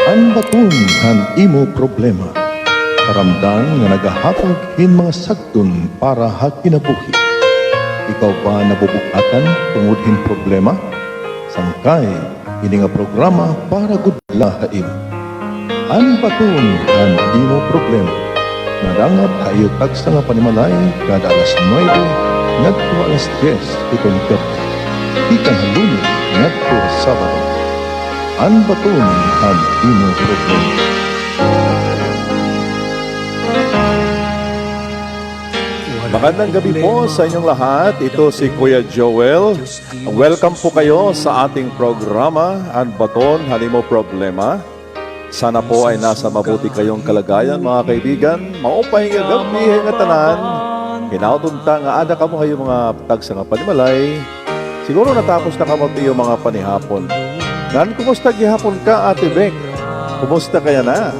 Ang baton han imo problema. Karamdan nga nagahatag hin mga sagdon para ha kinabuhi. Ikaw ba nabubukatan tungod hin problema? Sangkay, ini nga programa para gudlahaim. Ang baton han imo problema. Nadangat hayo tagsa nga panimalay kada alas 9 ngadto alas 10 ikon gabi. Ikan Lunes ngadto Sabado. Ang baton han imo problema. Magandang gabi po sa inyong lahat. Ito si Kuya Joel. Welcome po kayo sa ating programa, Ang Baton Hanimo Problema. Sana po ay nasa mabuti kayong kalagayan, mga kaibigan. Maupay nga gabi nga tanan. Hinautunta nga ada ka mo kayo mga tagsa nga panimalay. Siguro natapos na kamot iyo mga panihapon. Nan, kumusta gihapon ka, Ate Beck? Kumusta kaya na?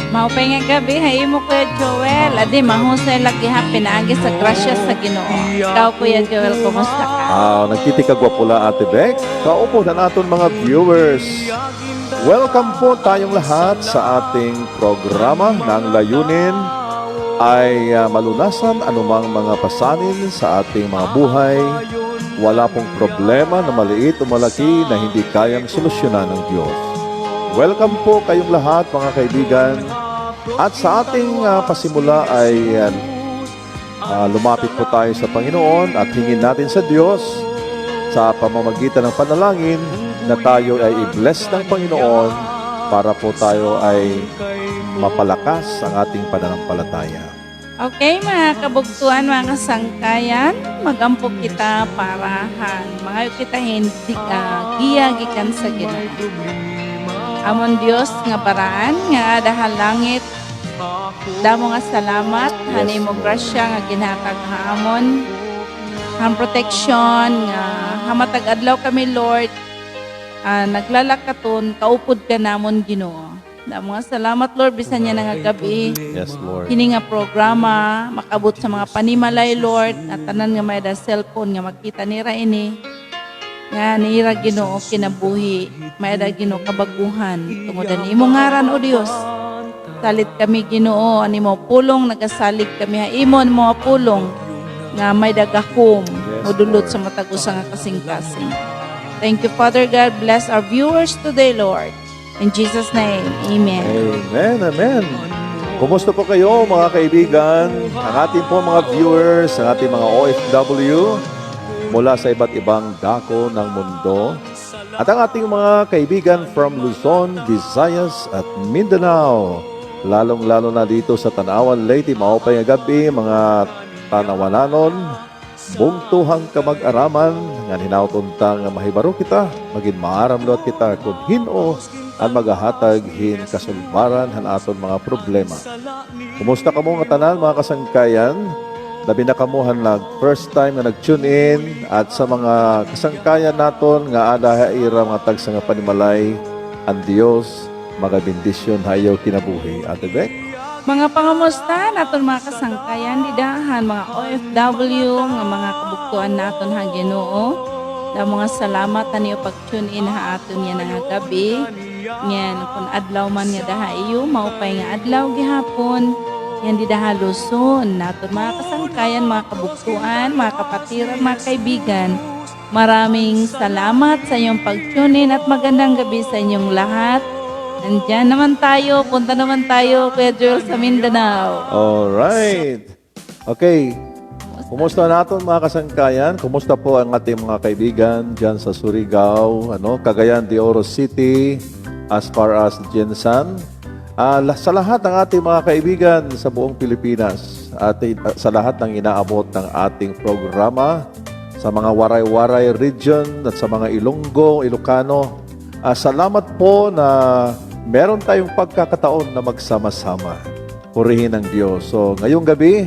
Maupay nga gabi, hay mo Kuya Joel. Adi, mahusay lagi ha, pinaagi sa grasya sa Ginoo. Ikaw, Kuya Joel, kumusta ka? Nagtitikagwa pula, Ate Beck. Kaupo na naton mga viewers. Welcome po tayong lahat sa ating programa ng layunin ay malunasan anumang mga pasanin sa ating mga buhay. Wala pong problema na maliit o malaki na hindi kayang solusyonan ng Diyos. Welcome po kayong lahat, mga kaibigan. At sa ating pasimula ay lumapit po tayo sa Panginoon at hingin natin sa Diyos sa pamamagitan ng panalangin na tayo ay i-bless ng Panginoon para po tayo ay mapalakas ang ating pananampalataya. Okay, mga kabugtuan, mga kasangkayan, magampok kita parahan. Mga kita hindi giyagikan sa Ginoo. Amon Dios nga paraan nga dahal langit. Damo nga salamat, hanimo grasya nga ginhatag hamon. Ang protection nga hamatag adlaw kami Lord. Naglalakaton, kaupod ka namon Ginoo. Damo nga salamat Lord, bisan niya nga gabi. Yes, Lord. Kini nga programa, makabot sa mga panimalay Lord, at tanan nga may da cellphone nga makita nira ini. Nga nira Ginoo kinabuhi, may da Ginoo kabaguhan. Tungod ani imong ngaran o Dios. Salit kami Ginoo, ani mo pulong nagasalig kami ha imon mo pulong nga may dagakom modulot sa matag usa nga kasing-kasing. Thank you Father God, bless our viewers today Lord. In Jesus name, amen. Amen, amen. Kumusta po kayo mga kaibigan? Ang ating po mga viewers, ang ating mga OFW mula sa iba't ibang dako ng mundo. At ang ating mga kaibigan from Luzon, Visayas at Mindanao. Lalong-lalo na dito sa Tanawan, Leyte, maupay nga gabi, mga Tanawananon, bungtuhang kamag-araman, nga hinautuntang mahibaro kita, maging maaramlot kita kung hino ang magahatag hin kasulbaran han aton mga problema. Kumusta ka mo nga tanan mga kasangkayan? Labi na kamuhan nag first time na nag-tune in at sa mga kasangkayan naton nga ada ira mga tagsa nga panimalay ang Dios magabindisyon hayaw kinabuhi. Ate Beck? Mga pangamusta naton mga kasangkayan, didahan, mga OFW, nga mga kabuktuan naton ha Ginoo. Da mga salamat ani pag-tune in ha aton yan nga gabi. Ngyan kun adlaw man nga daha iyo, maupay nga adlaw gihapon. Yan di daha Luzon naton mga kasangkayan, mga kabuktuan, mga kapatiran, mga kaibigan. Maraming salamat sa inyong pag-tune in at magandang gabi sa inyong lahat. Nandyan naman tayo, punta naman tayo, Kuya Joel, sa Mindanao. Alright. Okay. Kumusta natin mga kasangkayan? Kumusta po ang ating mga kaibigan dyan sa Surigao, Cagayan de Oro City, as far as Jensan? Sa lahat ng ating mga kaibigan sa buong Pilipinas at sa lahat ng inaabot ng ating programa, sa mga Waray-Waray region at sa mga Ilonggo, Ilocano, salamat po na meron tayong pagkakataon na magsama-sama. Purihin ang Diyos. So, ngayong gabi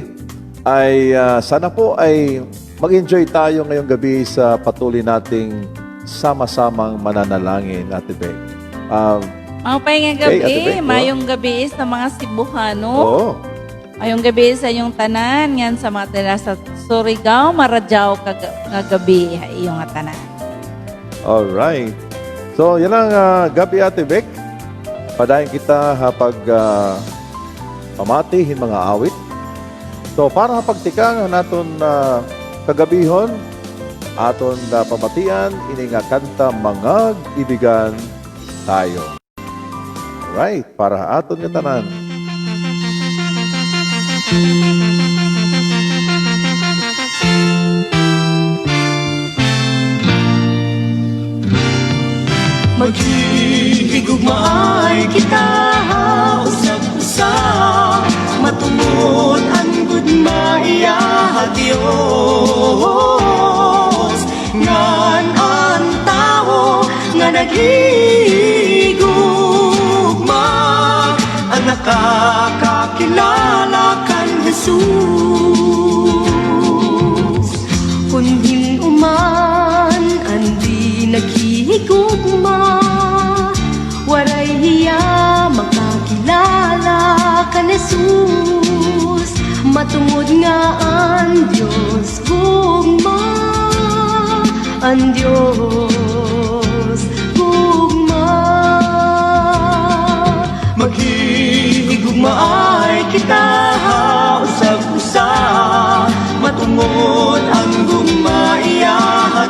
ay sana po ay mag-enjoy tayo ngayong gabi sa patuloy nating sama-samang mananalangin, Ate Beck. Maupay nga Ate gabi, Beck, mayong gabi sa mga Cebuano. Oo. Mayong gabi sa inyong tanan, yan sa mga tira sa Surigao, Maradjao nga gabi, iyong tanan. Alright. So, yan ang gabi, Ate Beck. Padayon kita hapag pamatihin mga awit. So, para pagtikang naton kagabihon, aton pamatian, ini nga kanta mga ibigan tayo. Right, para aton nga tanan. Maghihigugmaay kita usap-usap, matungod ang gudmaiya Dios. Ngan ang tao nga naghigugma, ang nakakakilala kan Jesus. Kundin uman andi naghihigugma, waray hiya makakilala ka Jesus. Matungod nga ang Diyos gugma, ang Diyos gugma. Maghihigugma ay kita usap-usap, matungod ang gugma iya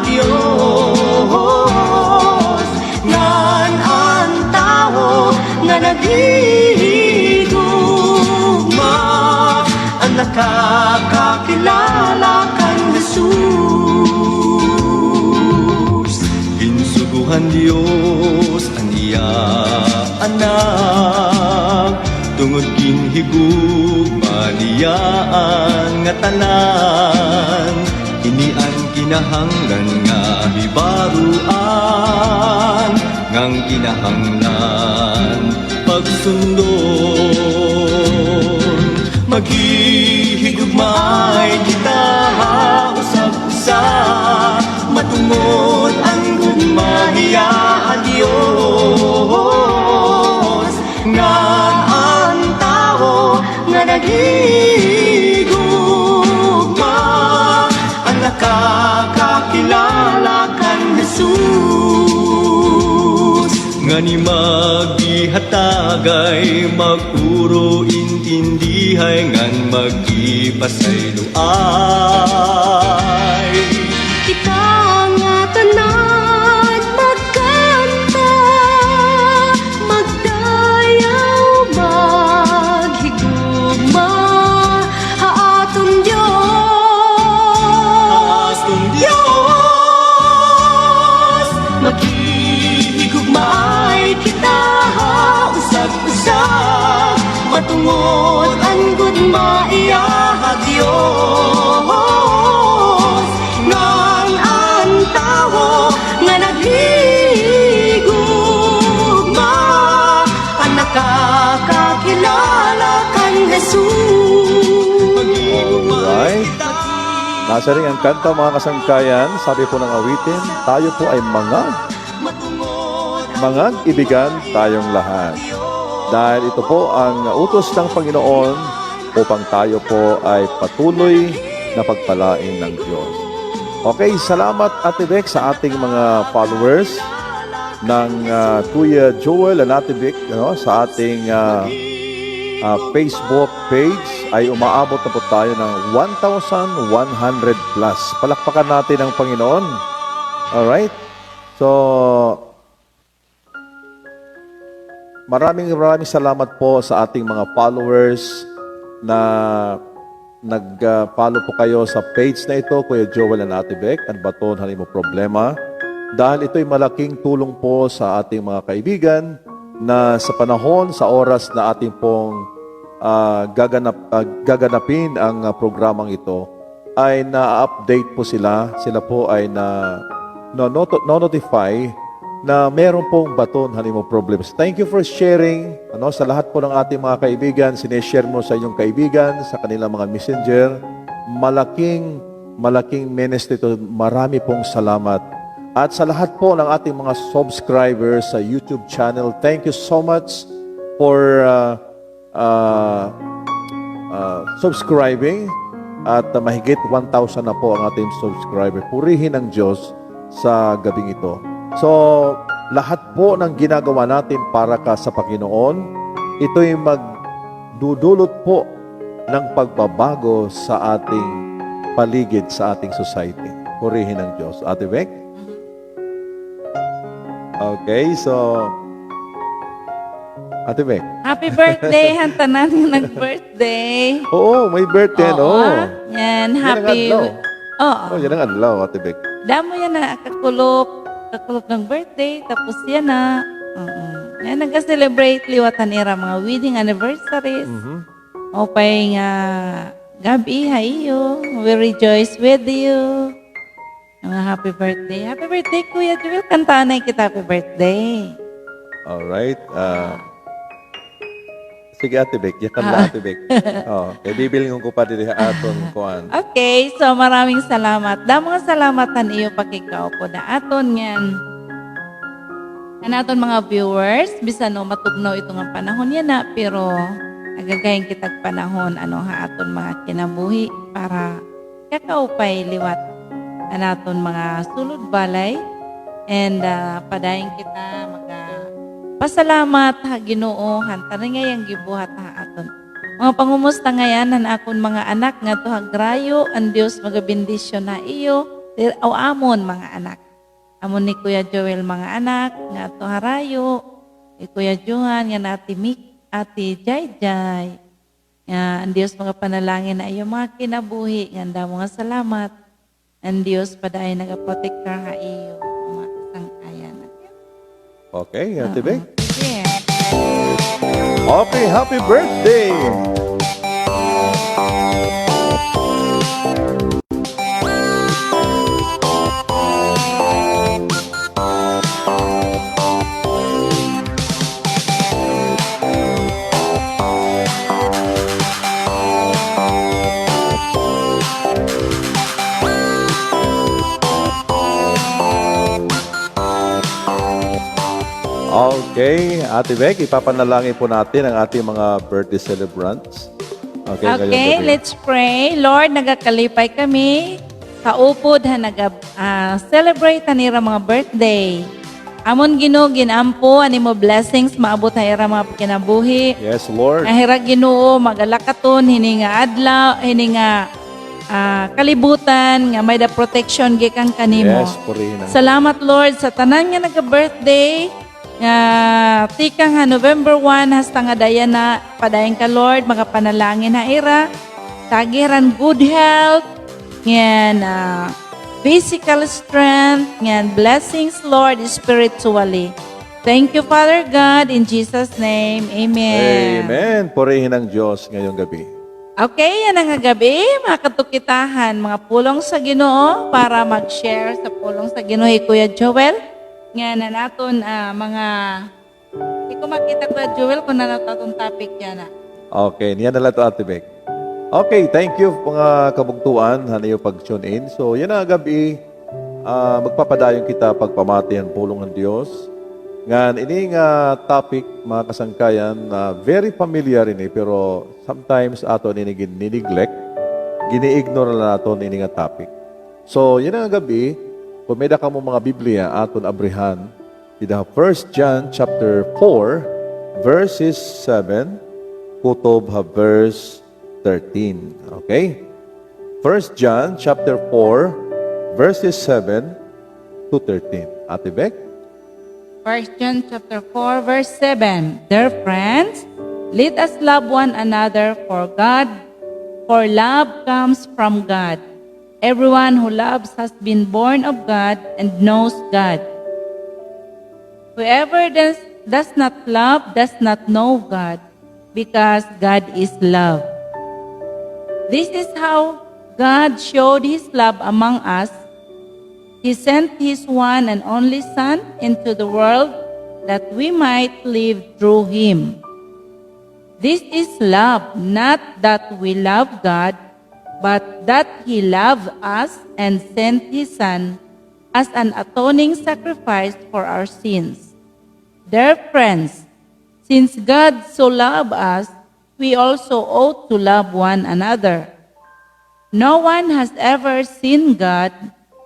Diyos. Ngan ang tao nga naghihigugma, ang nakakakilala kan Jesus. Ginsuguhan Dios ang iya anak, tungod ginhigugma niya ang nga tanan. Ini ang kinahanglan nga hibaruan, ngang kinahanglan pagsundon. Maghihigugmaay kita usap-usap, matungod ang gugmahiya Dios. Ngan ang tao nga naghigugma, ang nakakakilala kan Jesus. Ngani magdihatagay, magpuro intindihay, ngan magipasay luay. Kita nga tanan magkanta, magdayaw, maghigugma, haaton Diyos, haaton Diyos. Maghihigugmaay kita usap-usap, matungod ang gudmaiya Diyos. Nang ang tao nga naghigugma, ang nakakakilala kan Jesus. Alright. Nasa rin ang kanta mga kasangkayan, sabi po ng awitin, tayo po ay mga ibigan tayong lahat. Dahil ito po ang utos ng Panginoon upang tayo po ay patuloy na pagpalain ng Diyos. Okay, salamat Ate Beck sa ating mga followers ng Kuya Joel and Ate Beck sa ating Facebook page ay umaabot na po tayo ng 1,100 plus. Palakpakan natin ang Panginoon. Alright? So, maraming salamat po sa ating mga followers na nag-follow po kayo sa page na ito, Kuya Joel and Ate Beck, at Baton Halimo Problema. Dahil ito'y malaking tulong po sa ating mga kaibigan na sa panahon, sa oras na ating pong gaganapin ang programang ito, ay na-update po sila. Sila po ay notify na meron pong Baton Halimo Problems. Thank you for sharing. Sa lahat po ng ating mga kaibigan, sineshare mo sa inyong kaibigan, sa kanilang mga messenger. Malaking ministry ito. Marami pong salamat. At sa lahat po ng ating mga subscribers sa YouTube channel, thank you so much for subscribing. At mahigit 1,000 na po ang ating subscriber. Purihin ang Diyos sa gabing ito. So, lahat po ng ginagawa natin para ka sa Panginoon, ito'y magdudulot po ng pagbabago sa ating paligid, sa ating society. Purihin ng Diyos. Ate Beck? Okay, so Ate Beck. Happy birthday, hantanan yung nag-birthday. Oo, may birthday, no? Yan, Yan ang happy. adlaw. Oo. Oh, yan ang adlaw, Ate Beck. Damo yan na kakulok ng birthday, tapos yan na. Yan, nag-celebrate liwatan ira mga wedding anniversaries. O pa'y nga gabi, hayo. We rejoice with you. Mga happy birthday. Happy birthday, Kuya Joel. Kantanay kita, happy birthday. Alright. Sige, Ate Beck. Yakan na, Ate Beck. Oh, kaya bibilin ko pa dito aton kuan. Okay, so maraming salamat. Damang salamatan iyo pagkikaw po na aton yan. Aton mga viewers, bisan no matugnaw ito nga panahon yan na, pero agagayin kitag panahon ano ha aton mga kinabuhi para kakaupay liwat anaton mga sulod balay and padayon kita pasalamat ha Ginoo hantanan ngayang gibuhat ha aton. Mga pangumusta ngayon han akon mga anak nga to hagrayo ang Dios magabendisyon na iyo o amon mga anak. Amon ni Kuya Joel mga anak nga to harayo, ni Kuya Johan nga nati Ate Jai. Nga ang Dios mga panalangin na iyo mga kinabuhi nga anda mga salamat. Ang Dios paday nagaprotektar ha iyo mga kasangkayan. Okay, Ate Beck. Yeah. Happy birthday! Okay, Ate Beck, ipapanalangin po natin ang ating mga birthday celebrants. Okay, ngayong Okay, gabi. let's pray. Lord, nagakalipay kami. Kaupod ha celebrate nira mga birthday. Amon Ginoo ginampo ani mo blessings maabot ha ira mga kinabuhi. Yes, Lord. Ahira Ginoo magalakaton hini nga adlaw hini nga kalibutan nga may da protection gikan kanimo. Yes, purihin ang Salamat Lord sa tanan nga naga-birthday. Nga tika nga November 1 hasta nga dayan na padayon ka Lord makapanalangin ha ira. Tagiran good health, ngan physical strength, ngan blessings Lord spiritually. Thank you Father God in Jesus name. Amen. Amen. Purihin ang Diyos ngayong gabi. Okay, yan ang gabi, mga katukitahan, mga pulong sa Ginoo para mag-share sa pulong sa Ginoo Kuya Joel. Nga na naton mga hindi ko makita Kuya Joel kung natatong topic yan na. Okay, niyan na lang ito, Ate Beck. Okay, thank you mga kabugtuan, hanayo pag-tune in. So, yan ang gabi, magpapadayon kita pagpamati ang pulong ng Diyos. Ngan, ini nga topic, mga kasangkayan, very familiar ini, pero sometimes ato ini gini-neglect, gini-ignore na nato ini nga topic. So, yan ang gabi, pumeda ka mo mga Biblia, aton abrihan, ida 1 John chapter 4, verses 7, kutob ha verse 13. Okay? 1 John chapter 4, verses 7 to 13. Ate Beck? 1 John chapter 4 verse 7. Dear friends, let us love one another for love comes from God. Everyone who loves has been born of God and knows God. Whoever does not love does not know God, because God is love. This is how God showed His love among us. He sent His one and only Son into the world that we might live through Him. This is love, not that we love God, but that He loved us and sent His Son as an atoning sacrifice for our sins. Dear friends, since God so loved us, we also ought to love one another. No one has ever seen God,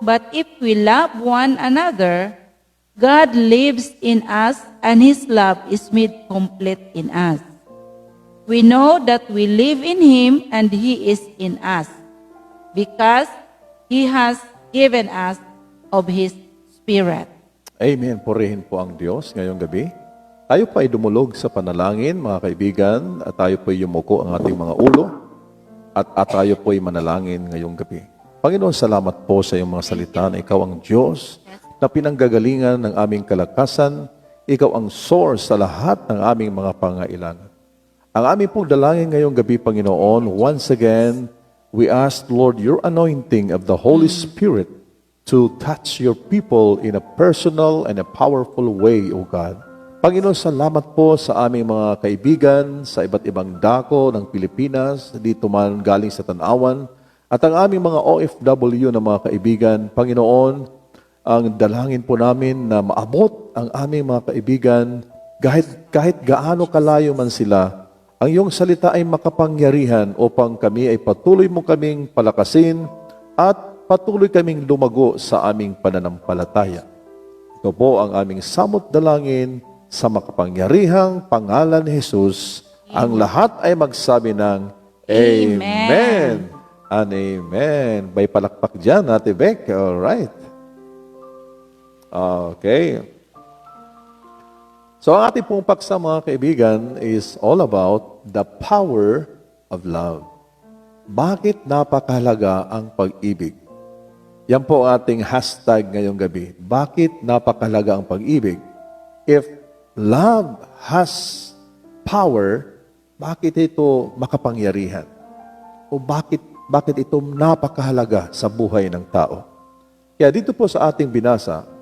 but if we love one another, God lives in us and His love is made complete in us. We know that we live in Him and He is in us because He has given us of His Spirit. Amen. Purihin po ang Diyos ngayong gabi. Tayo po ay dumulog sa panalangin, mga kaibigan, at tayo po ay yumuko ang ating mga ulo, at tayo po ay manalangin ngayong gabi. Panginoon, salamat po sa iyong mga salita na ikaw ang Diyos na pinanggagalingan ng aming kalakasan, ikaw ang source sa lahat ng aming mga pangailangan. Ang aming pong dalangin ngayong gabi, Panginoon, once again, we ask, Lord, your anointing of the Holy Spirit to touch your people in a personal and a powerful way, O God. Panginoon, salamat po sa aming mga kaibigan sa iba't ibang dako ng Pilipinas, dito man galing sa Tanawan, at ang aming mga OFW na mga kaibigan. Panginoon, ang dalangin po namin na maabot ang aming mga kaibigan kahit gaano kalayo man sila, ang iyong salita ay makapangyarihan upang kami ay patuloy mo kaming palakasin at patuloy kaming lumago sa aming pananampalataya. Ito po ang aming samot dalangin sa makapangyarihang pangalan ni Jesus. Ang lahat ay magsabi ng Amen and Amen. May palakpak dyan, Ate Beck. All right. Okay. So ang ating pong paksa, mga kaibigan, is all about the power of love. Bakit napakahalaga ang pag-ibig? Yan po ang ating hashtag ngayong gabi. Bakit napakahalaga ang pag-ibig? If love has power, bakit ito makapangyarihan? O bakit ito napakahalaga sa buhay ng tao? Kaya dito po sa ating binasa,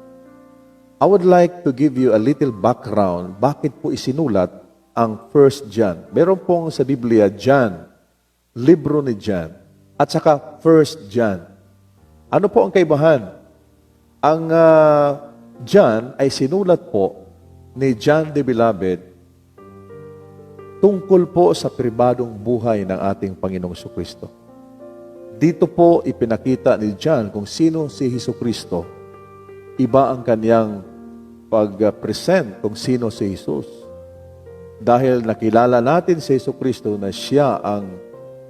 I would like to give you a little background bakit po isinulat ang 1 John. Meron pong sa Biblia, John, libro ni John, at saka 1 John. Ano po ang kaibahan? Ang John ay sinulat po ni John the Beloved tungkol po sa pribadong buhay ng ating Panginoong Jesucristo. Dito po ipinakita ni John kung sino si Jesucristo. Iba ang kanyang pag-present kung sino si Jesus. Dahil nakilala natin si Jesucristo na siya ang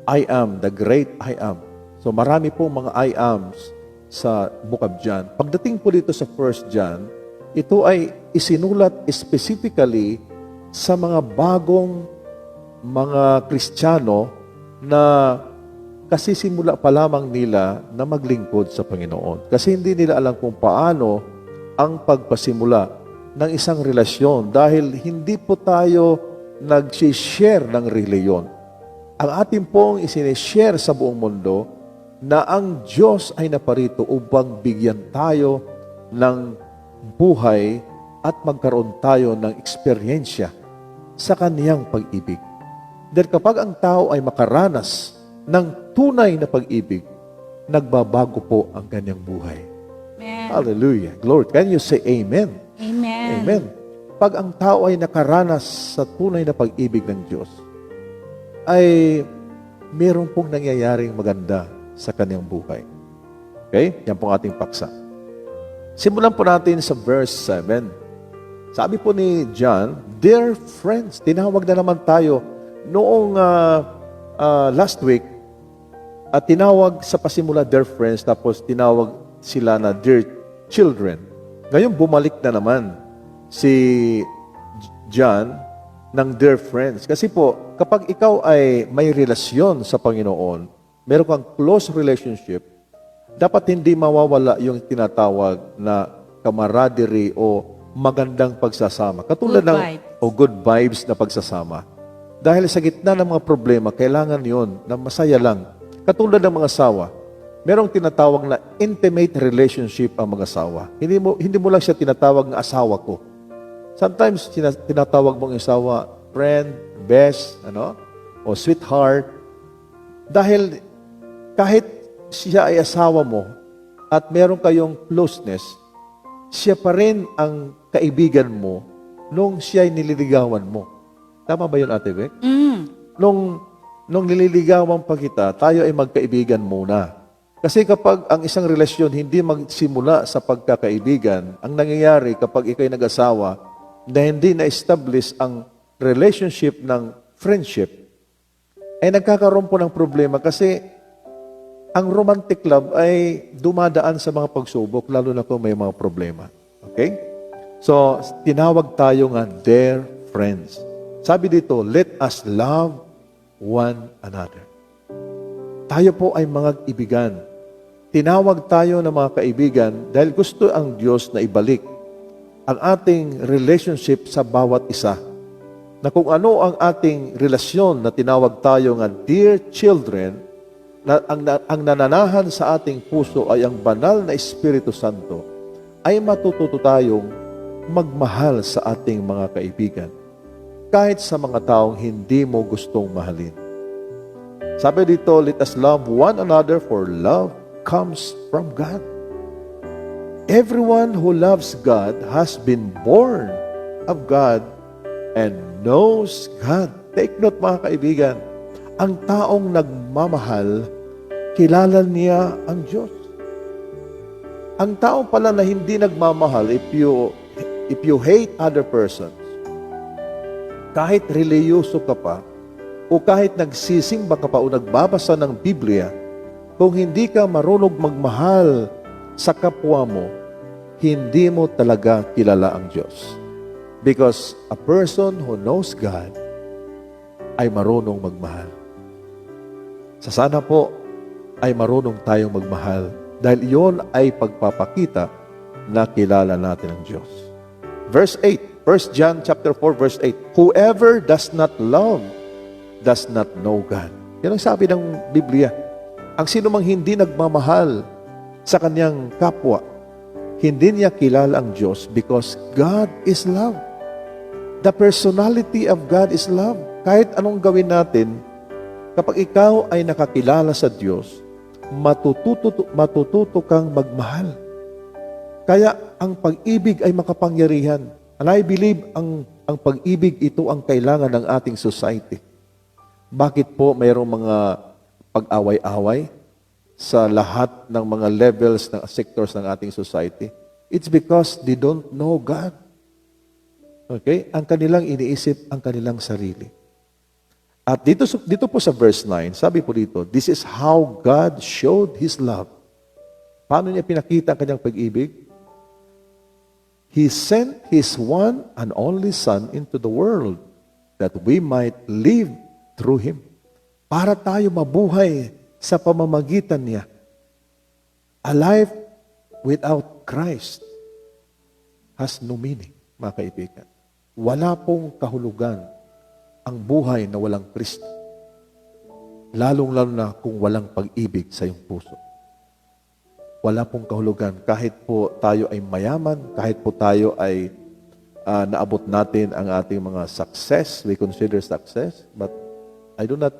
I am, the great I am. So marami po mga I ams sa Book of John. Pagdating po dito sa 1 John, ito ay isinulat specifically sa mga bagong mga Kristiyano na kasi simula pa lamang nila na maglingkod sa Panginoon. Kasi hindi nila alam kung paano ang pagpasimula ng isang relasyon dahil hindi po tayo nag-share ng reliyon. Ang ating pong isinishare sa buong mundo na ang Diyos ay naparito upang bigyan tayo ng buhay at magkaroon tayo ng eksperyensya sa kaniyang pag-ibig. Dahil kapag ang tao ay makaranas ng tunay na pag-ibig, nagbabago po ang kanyang buhay. Amen. Hallelujah. Glory. Can you say amen? Amen. Amen. Pag ang tao ay nakaranas sa tunay na pag-ibig ng Diyos, ay meron pong nangyayaring maganda sa kanyang buhay. Okay? Yan pong ating paksa. Simulan po natin sa verse 7. Sabi po ni John, Dear friends, tinawag na naman tayo noong last week, at tinawag sa pasimula, dear friends, tapos tinawag sila na dear children. Ngayon, bumalik na naman si John ng dear friends. Kasi po, kapag ikaw ay may relasyon sa Panginoon, meron kang close relationship, dapat hindi mawawala yung tinatawag na camaraderie o magandang pagsasama. Katulad Good ng vibes. good vibes na pagsasama. Dahil sa gitna ng mga problema, kailangan yon na masaya lang. Katulad ng mga asawa, merong tinatawag na intimate relationship ang mga asawa. Hindi mo lang siya tinatawag na asawa ko. Sometimes tinatawag mong asawa, friend, best, o sweetheart. Dahil kahit siya ay asawa mo at meron kayong closeness, siya pa rin ang kaibigan mo nung siya ay nililigawan mo. Tama ba yun, Ate Beck? Nung nililigawan pa kita, tayo ay magkaibigan muna. Kasi kapag ang isang relasyon hindi magsimula sa pagkakaibigan, ang nangyayari kapag ikaw'y nag-asawa na hindi na-establish ang relationship ng friendship, ay nagkakaroon po ng problema kasi ang romantic love ay dumadaan sa mga pagsubok, lalo na kung may mga problema. Okay? So, tinawag tayo nga, dear friends. Sabi dito, let us love one another. Tayo po ay mga ibigan. Tinawag tayo ng mga kaibigan dahil gusto ang Diyos na ibalik ang ating relationship sa bawat isa. Na kung ano ang ating relasyon na tinawag tayo nga, dear children, na ang nananahan sa ating puso ay ang banal na Espiritu Santo, ay matututo tayong magmahal sa ating mga kaibigan. Kahit sa mga taong hindi mo gustong mahalin. Sabi dito, let us love one another for love comes from God. Everyone who loves God has been born of God and knows God. Take note mga kaibigan, ang taong nagmamahal, kilala niya ang Diyos. Ang tao pala na hindi nagmamahal, if you hate other persons, kahit reliyoso ka pa, o kahit nagsisimba ka pa o nagbabasa ng Biblia, kung hindi ka marunong magmahal sa kapwa mo, hindi mo talaga kilala ang Diyos. Because a person who knows God ay marunong magmahal. Sa sana po ay marunong tayong magmahal dahil iyon ay pagpapakita na kilala natin ang Diyos. Verse 8, 1 John chapter 4 verse 8, whoever does not love does not know God. Yan ang sabi ng Biblia. Ang sino mang hindi nagmamahal sa kanyang kapwa, hindi niya kilala ang Diyos because God is love. The personality of God is love. Kahit anong gawin natin, kapag ikaw ay nakakilala sa Diyos, matututo kang magmahal. Kaya ang pag-ibig ay makapangyarihan. And I believe ang pag-ibig ito ang kailangan ng ating society. Bakit po mayroong mga pag-away-away sa lahat ng mga levels ng sectors ng ating society? It's because they don't know God. Okay? Ang kanilang iniisip, ang kanilang sarili. At dito po sa verse 9, sabi po dito, this is how God showed His love. Paano niya pinakita ang kanyang pag-ibig? He sent His one and only Son into the world that we might live through Him. Para tayo mabuhay sa pamamagitan niya. A life without Christ has no meaning, mga kaibigan. Wala pong kahulugan ang buhay na walang Kristo. Lalong-lalo na kung walang pag-ibig sa iyong puso. Wala pong kahulugan. Kahit po tayo ay mayaman, kahit po tayo ay naabot natin ang ating mga success, we consider success, but I do not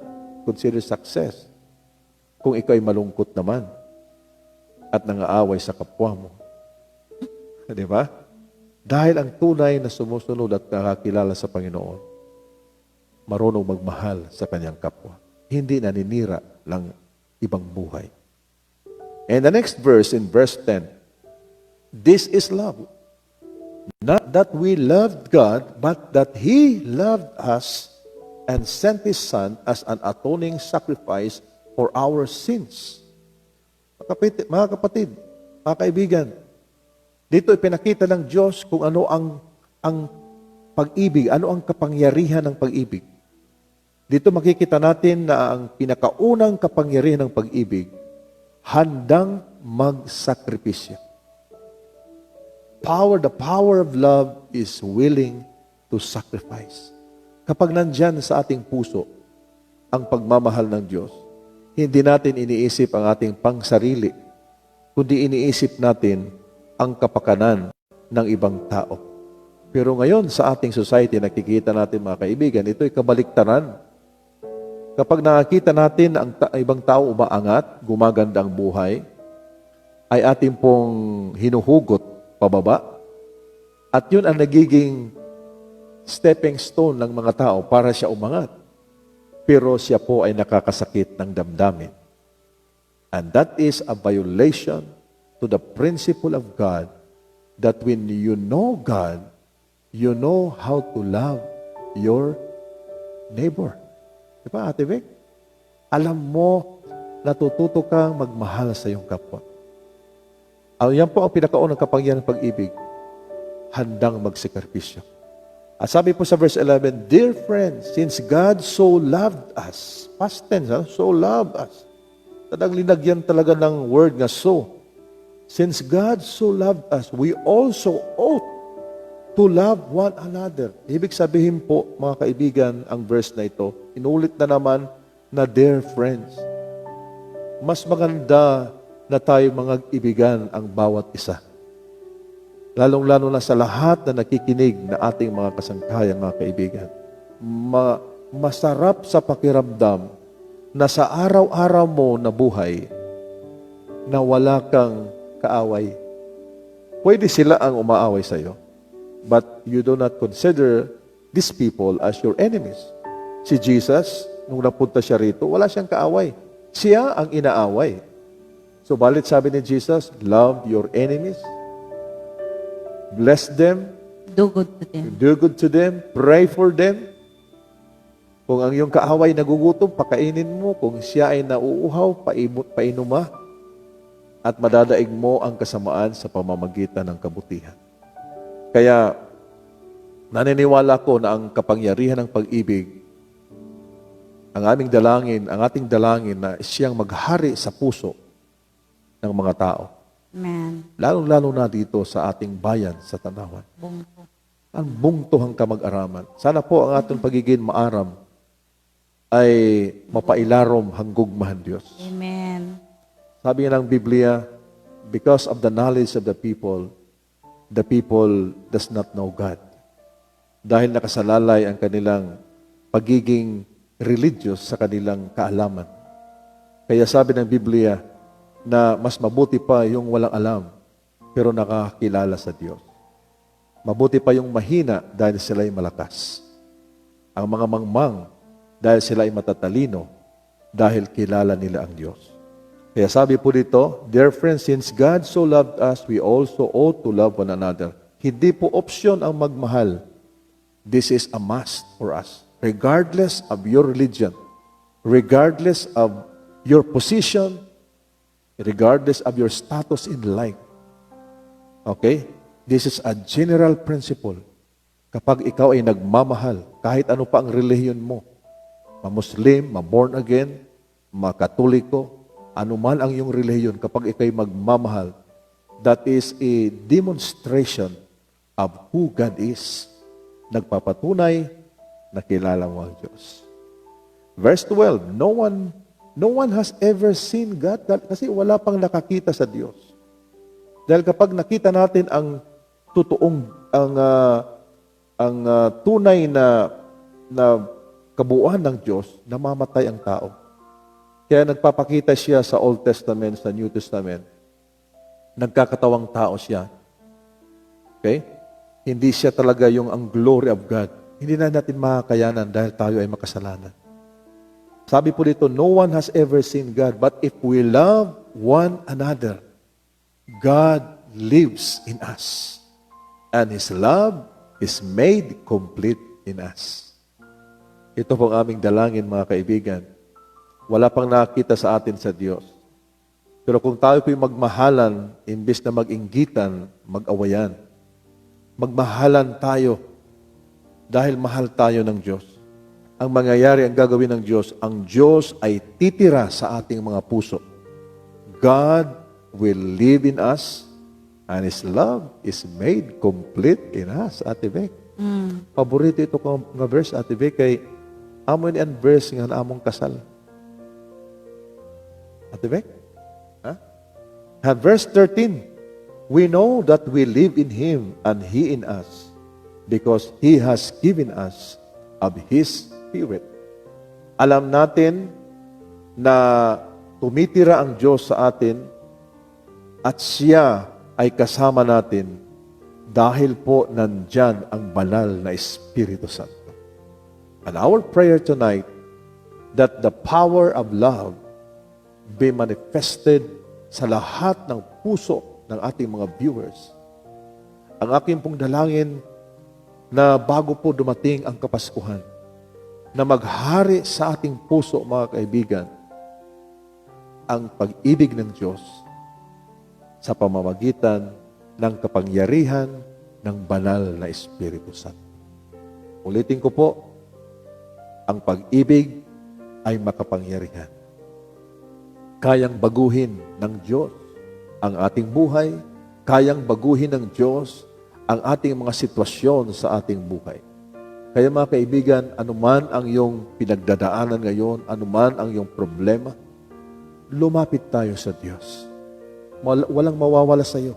consider success kung ikaw ay malungkot naman at nangaaway sa kapwa mo. Di ba? Dahil ang tunay na sumusunod at nakakilala sa Panginoon, marunong magmahal sa kanyang kapwa. Hindi naninira ng ibang buhay. And the next verse, in verse 10, this is love. Not that we loved God, but that He loved us and sent His Son as an atoning sacrifice for our sins. Mga kapatid, mga kaibigan, dito ipinakita ng Diyos kung ano ang pag-ibig, ano ang kapangyarihan ng pag-ibig. Dito makikita natin na ang pinakaunang kapangyarihan ng pag-ibig, handang magsakripisyo. The power of love is willing to sacrifice. Kapag nandyan sa ating puso ang pagmamahal ng Diyos, hindi natin iniisip ang ating pangsarili, kundi iniisip natin ang kapakanan ng ibang tao. Pero ngayon sa ating society, nakikita natin mga kaibigan, ito'y kabaliktaran. Kapag nakakita natin ang ibang tao umaangat, gumaganda ang buhay, ay ating pong hinuhugot pababa. At yun ang nagiging stepping stone ng mga tao para siya umangat. Pero siya po ay nakakasakit ng damdamin. And that is a violation to the principle of God that when you know God, you know how to love your neighbor. Di ba, Ate Vic? Alam mo, natututo kang magmahal sa iyong kapwa. Yan po ang pinakaunang kapangyarihan ng pag-ibig. Handang magsekripisyo. At sabi po sa verse 11, Dear friends, since God so loved us, past tense, so loved us. Talagang linagyan talaga ng word nga so. Since God so loved us, we also ought to love one another. Ibig sabihin po, mga kaibigan, ang verse na ito, inulit na naman na dear friends. Mas maganda na tayo mga ibigan ang bawat isa. Lalong-lalo na sa lahat na nakikinig na ating mga kasangkayan, mga kaibigan. Masarap sa pakiramdam na sa araw-araw mo na buhay na wala kang kaaway. Pwede sila ang umaaway sa iyo, but you do not consider these people as your enemies. Si Jesus, nung napunta siya rito, wala siyang kaaway. Siya ang inaaway. So, balit sabi ni Jesus, love your enemies, bless them, Do good to them. do good to them, pray for them. Kung ang iyong kaaway nagugutom, pakainin mo. Kung siya ay nauuhaw, painuma. At madadaig mo ang kasamaan sa pamamagitan ng kabutihan. Kaya, naniniwala ko na ang kapangyarihan ng pag-ibig, ang aming dalangin, ang ating dalangin na siyang maghari sa puso ng mga tao. Amen. Lalong-lalo na dito sa ating bayan sa Tanawan. Bungko. Ang bungtuhang kamag-araman. Sana po ang ating pagiging maaram ay mapailarom hanggugmahan Diyos. Amen. Sabi nga ng Biblia, because of the knowledge of the people does not know God. Dahil nakasalalay ang kanilang pagiging religious sa kanilang kaalaman. Kaya sabi ng Biblia na mas mabuti pa yung walang alam pero nakakilala sa Diyos. Mabuti pa yung mahina dahil sila'y malakas. Ang mga mangmang dahil sila'y matatalino dahil kilala nila ang Diyos. Kaya sabi po dito, Dear friends, since God so loved us, we also ought to love one another. Hindi po option ang magmahal. This is a must for us. Regardless of your religion, regardless of your position, regardless of your status in life. Okay? This is a general principle. Kapag ikaw ay nagmamahal, kahit ano pa ang relihiyon mo, ma-Muslim, ma-born again, ma-Katoliko, anuman ang iyong relihiyon, kapag ikaw ay magmamahal, that is a demonstration of who God is. Nagpapatunay na kilala mo ang Diyos. Verse 12, no one has ever seen God kasi wala pang nakakita sa Diyos. Dahil kapag nakita natin ang totoong, ang tunay na kabuuan ng Diyos, namamatay ang tao. Kaya nagpapakita siya sa Old Testament, sa New Testament. Nagkakatawang tao siya. Okay? Hindi siya talaga yung ang glory of God. Hindi na natin makakayanan dahil tayo ay makasalanan. Sabi po dito, no one has ever seen God, but if we love one another, God lives in us. And His love is made complete in us. Ito pong aming dalangin, mga kaibigan. Wala pang nakita sa atin sa Diyos. Pero kung tayo po'y magmahalan, imbes na mag-inggitan, mag-awayan, magmahalan tayo dahil mahal tayo ng Diyos. Ang mangyayari, ang gagawin ng Diyos, ang Diyos ay titira sa ating mga puso. God will live in us and His love is made complete in us, Ate Beck. Paborito ito kong nga verse, Ate Beck, kay amon and verse nga na among kasal. Ate Beck? Huh? Verse 13, we know that we live in Him and He in us because He has given us of His Spirit. Alam natin na tumitira ang Diyos sa atin at Siya ay kasama natin dahil po nandyan ang banal na Espiritu Santo. And our prayer tonight that the power of love be manifested sa lahat ng puso ng ating mga viewers. Ang aking pong dalangin na bago po dumating ang Kapaskuhan, na maghari sa ating puso, mga kaibigan, ang pag-ibig ng Diyos sa pamamagitan ng kapangyarihan ng banal na Espiritu Santo. Ulitin ko po, ang pag-ibig ay makapangyarihan. Kayang baguhin ng Diyos ang ating buhay, kayang baguhin ng Diyos ang ating mga sitwasyon sa ating buhay. Kaya mga kaibigan, anuman ang iyong pinagdadaanan ngayon, anuman ang iyong problema, lumapit tayo sa Diyos. Walang mawawala sa iyo.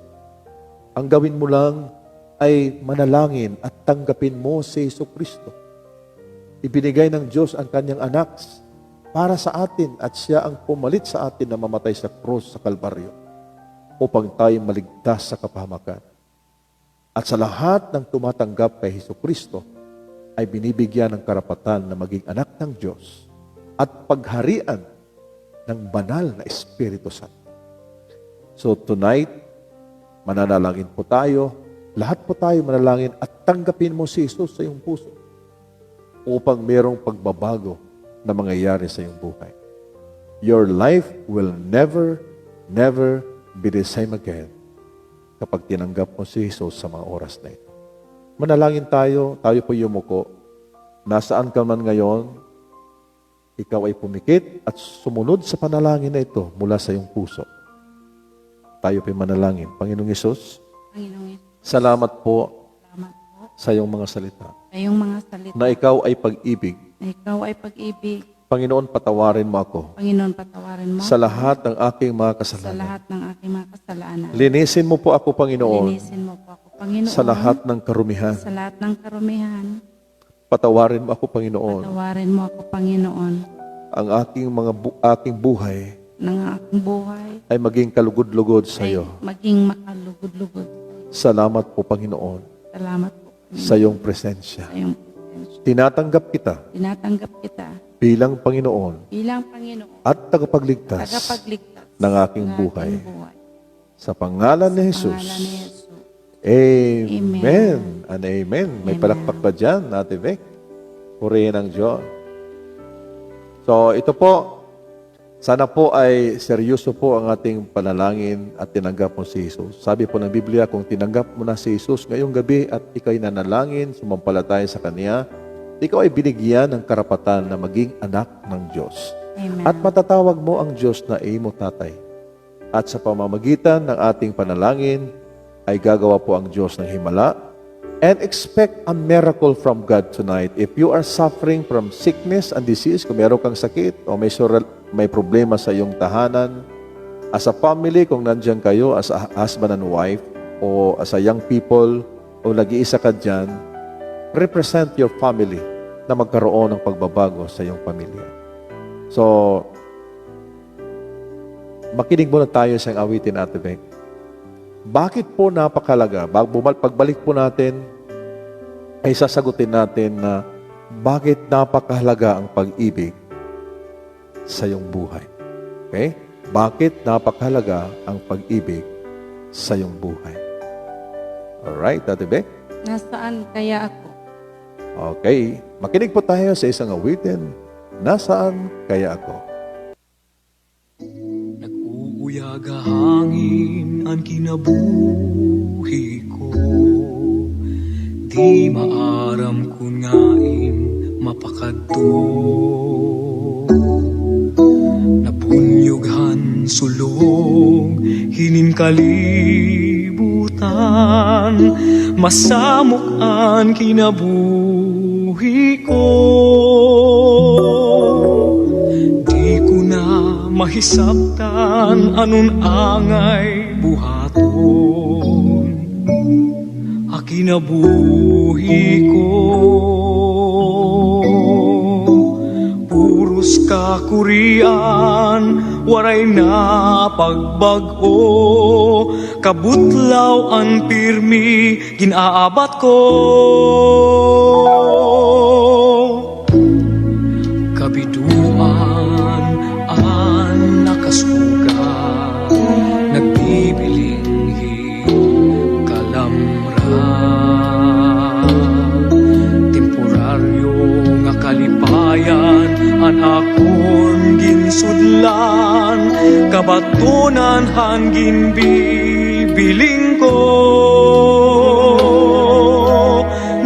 Ang gawin mo lang ay manalangin at tanggapin mo si Jesucristo. Ibinigay ng Diyos ang kanyang anak para sa atin at siya ang pumalit sa atin na mamatay sa krus sa Kalbaryo upang tayo maligtas sa kapahamakan. At sa lahat ng tumatanggap kay Jesucristo ay binibigyan ng karapatan na maging anak ng Diyos at pagharian ng banal na Espiritu Santo. So tonight, mananalangin po tayo. Lahat po tayo manalangin at tanggapin mo si Jesus sa iyong puso upang merong pagbabago na mangyayari sa iyong buhay. Your life will never be the same again kapag tinanggap mo si Jesus sa mga oras na ito. Manalangin tayo po yumuko. Nasaan ka man ngayon, ikaw ay pumikit at sumunod sa panalangin na ito mula sa iyong puso. Tayo po'y manalangin. Panginoong Hesus, Panginoon, salamat po salamat po sa iyong mga salita sa iyong mga salita na ikaw ay pag-ibig. na ikaw ay pag-ibig. Panginoon, patawarin mo ako Panginoon, patawarin mo sa lahat ng aking mga sa kasalanan. lahat ng aking mga kasalanan. Linisin mo po ako, Panginoon, Linisin mo po ako, Panginoon, sa lahat ng karumihan. sa lahat ng karumihan. Patawarin mo ako, Panginoon, Patawarin mo ako, Panginoon, ang aking buhay ng aking buhay ay maging kalugod-lugod sa ay iyo. maging makalugod-lugod. Salamat po, Panginoon, Salamat po, Panginoon, sa iyong presensya. sa iyong presensya. Tinatanggap kita Tinatanggap kita bilang Panginoon bilang Panginoon, at tagapagligtas tagapagligtas ng aking buhay. Sa pangalan ni Jesus. Pangalan ni Jesus. Amen. And amen. May Amen. palakpak pa dyan, Ate Vic. Purihin ang Diyos. So, ito po, sana po ay seryoso po ang ating panalangin at tinanggap mo si Jesus. Sabi po ng Biblia, kung tinanggap mo na si Jesus ngayong gabi at ikaw'y nanalangin, sumampalataya sa Kanya, ikaw ay binigyan ng karapatan na maging anak ng Diyos. Amen. At matatawag mo ang Diyos na imo tatay. At sa pamamagitan ng ating panalangin, ay gagawa po ang Diyos ng himala. And expect a miracle from God tonight. If you are suffering from sickness and disease, kung meron kang sakit o may problema sa iyong tahanan, as a family, kung nandiyan kayo, as a husband and wife, o as a young people, o nag-iisa ka dyan, represent your family na magkaroon ng pagbabago sa iyong pamilya. So, makinig muna tayo sa awitin natin, Beng. Bakit po napakalaga? Pagbalik po natin, ay sasagutin natin na bakit napakahalaga ang pag-ibig sa iyong buhay. Okay? Bakit napakahalaga ang pag-ibig sa iyong buhay? Alright, Ate Beng? Nasaan kaya ako? Okay. Makinig po tayo sa isang awitin. Nasaan kaya ako? Nag-uuyag hangin ang kinabuhi ko. Di maaram kun ngain mapakadto. Napunyughan sulong hinin kalibutan. Masamok ang kinabuhi ko. Di ko na mahisabtan anun angay buhaton. Akinabuhi ko. Puros kakurian, waray na pagbago. Kabutlaw ang pirmi, ginaabat ko. Kabiduan ang nakasuot. ginbibiling ko.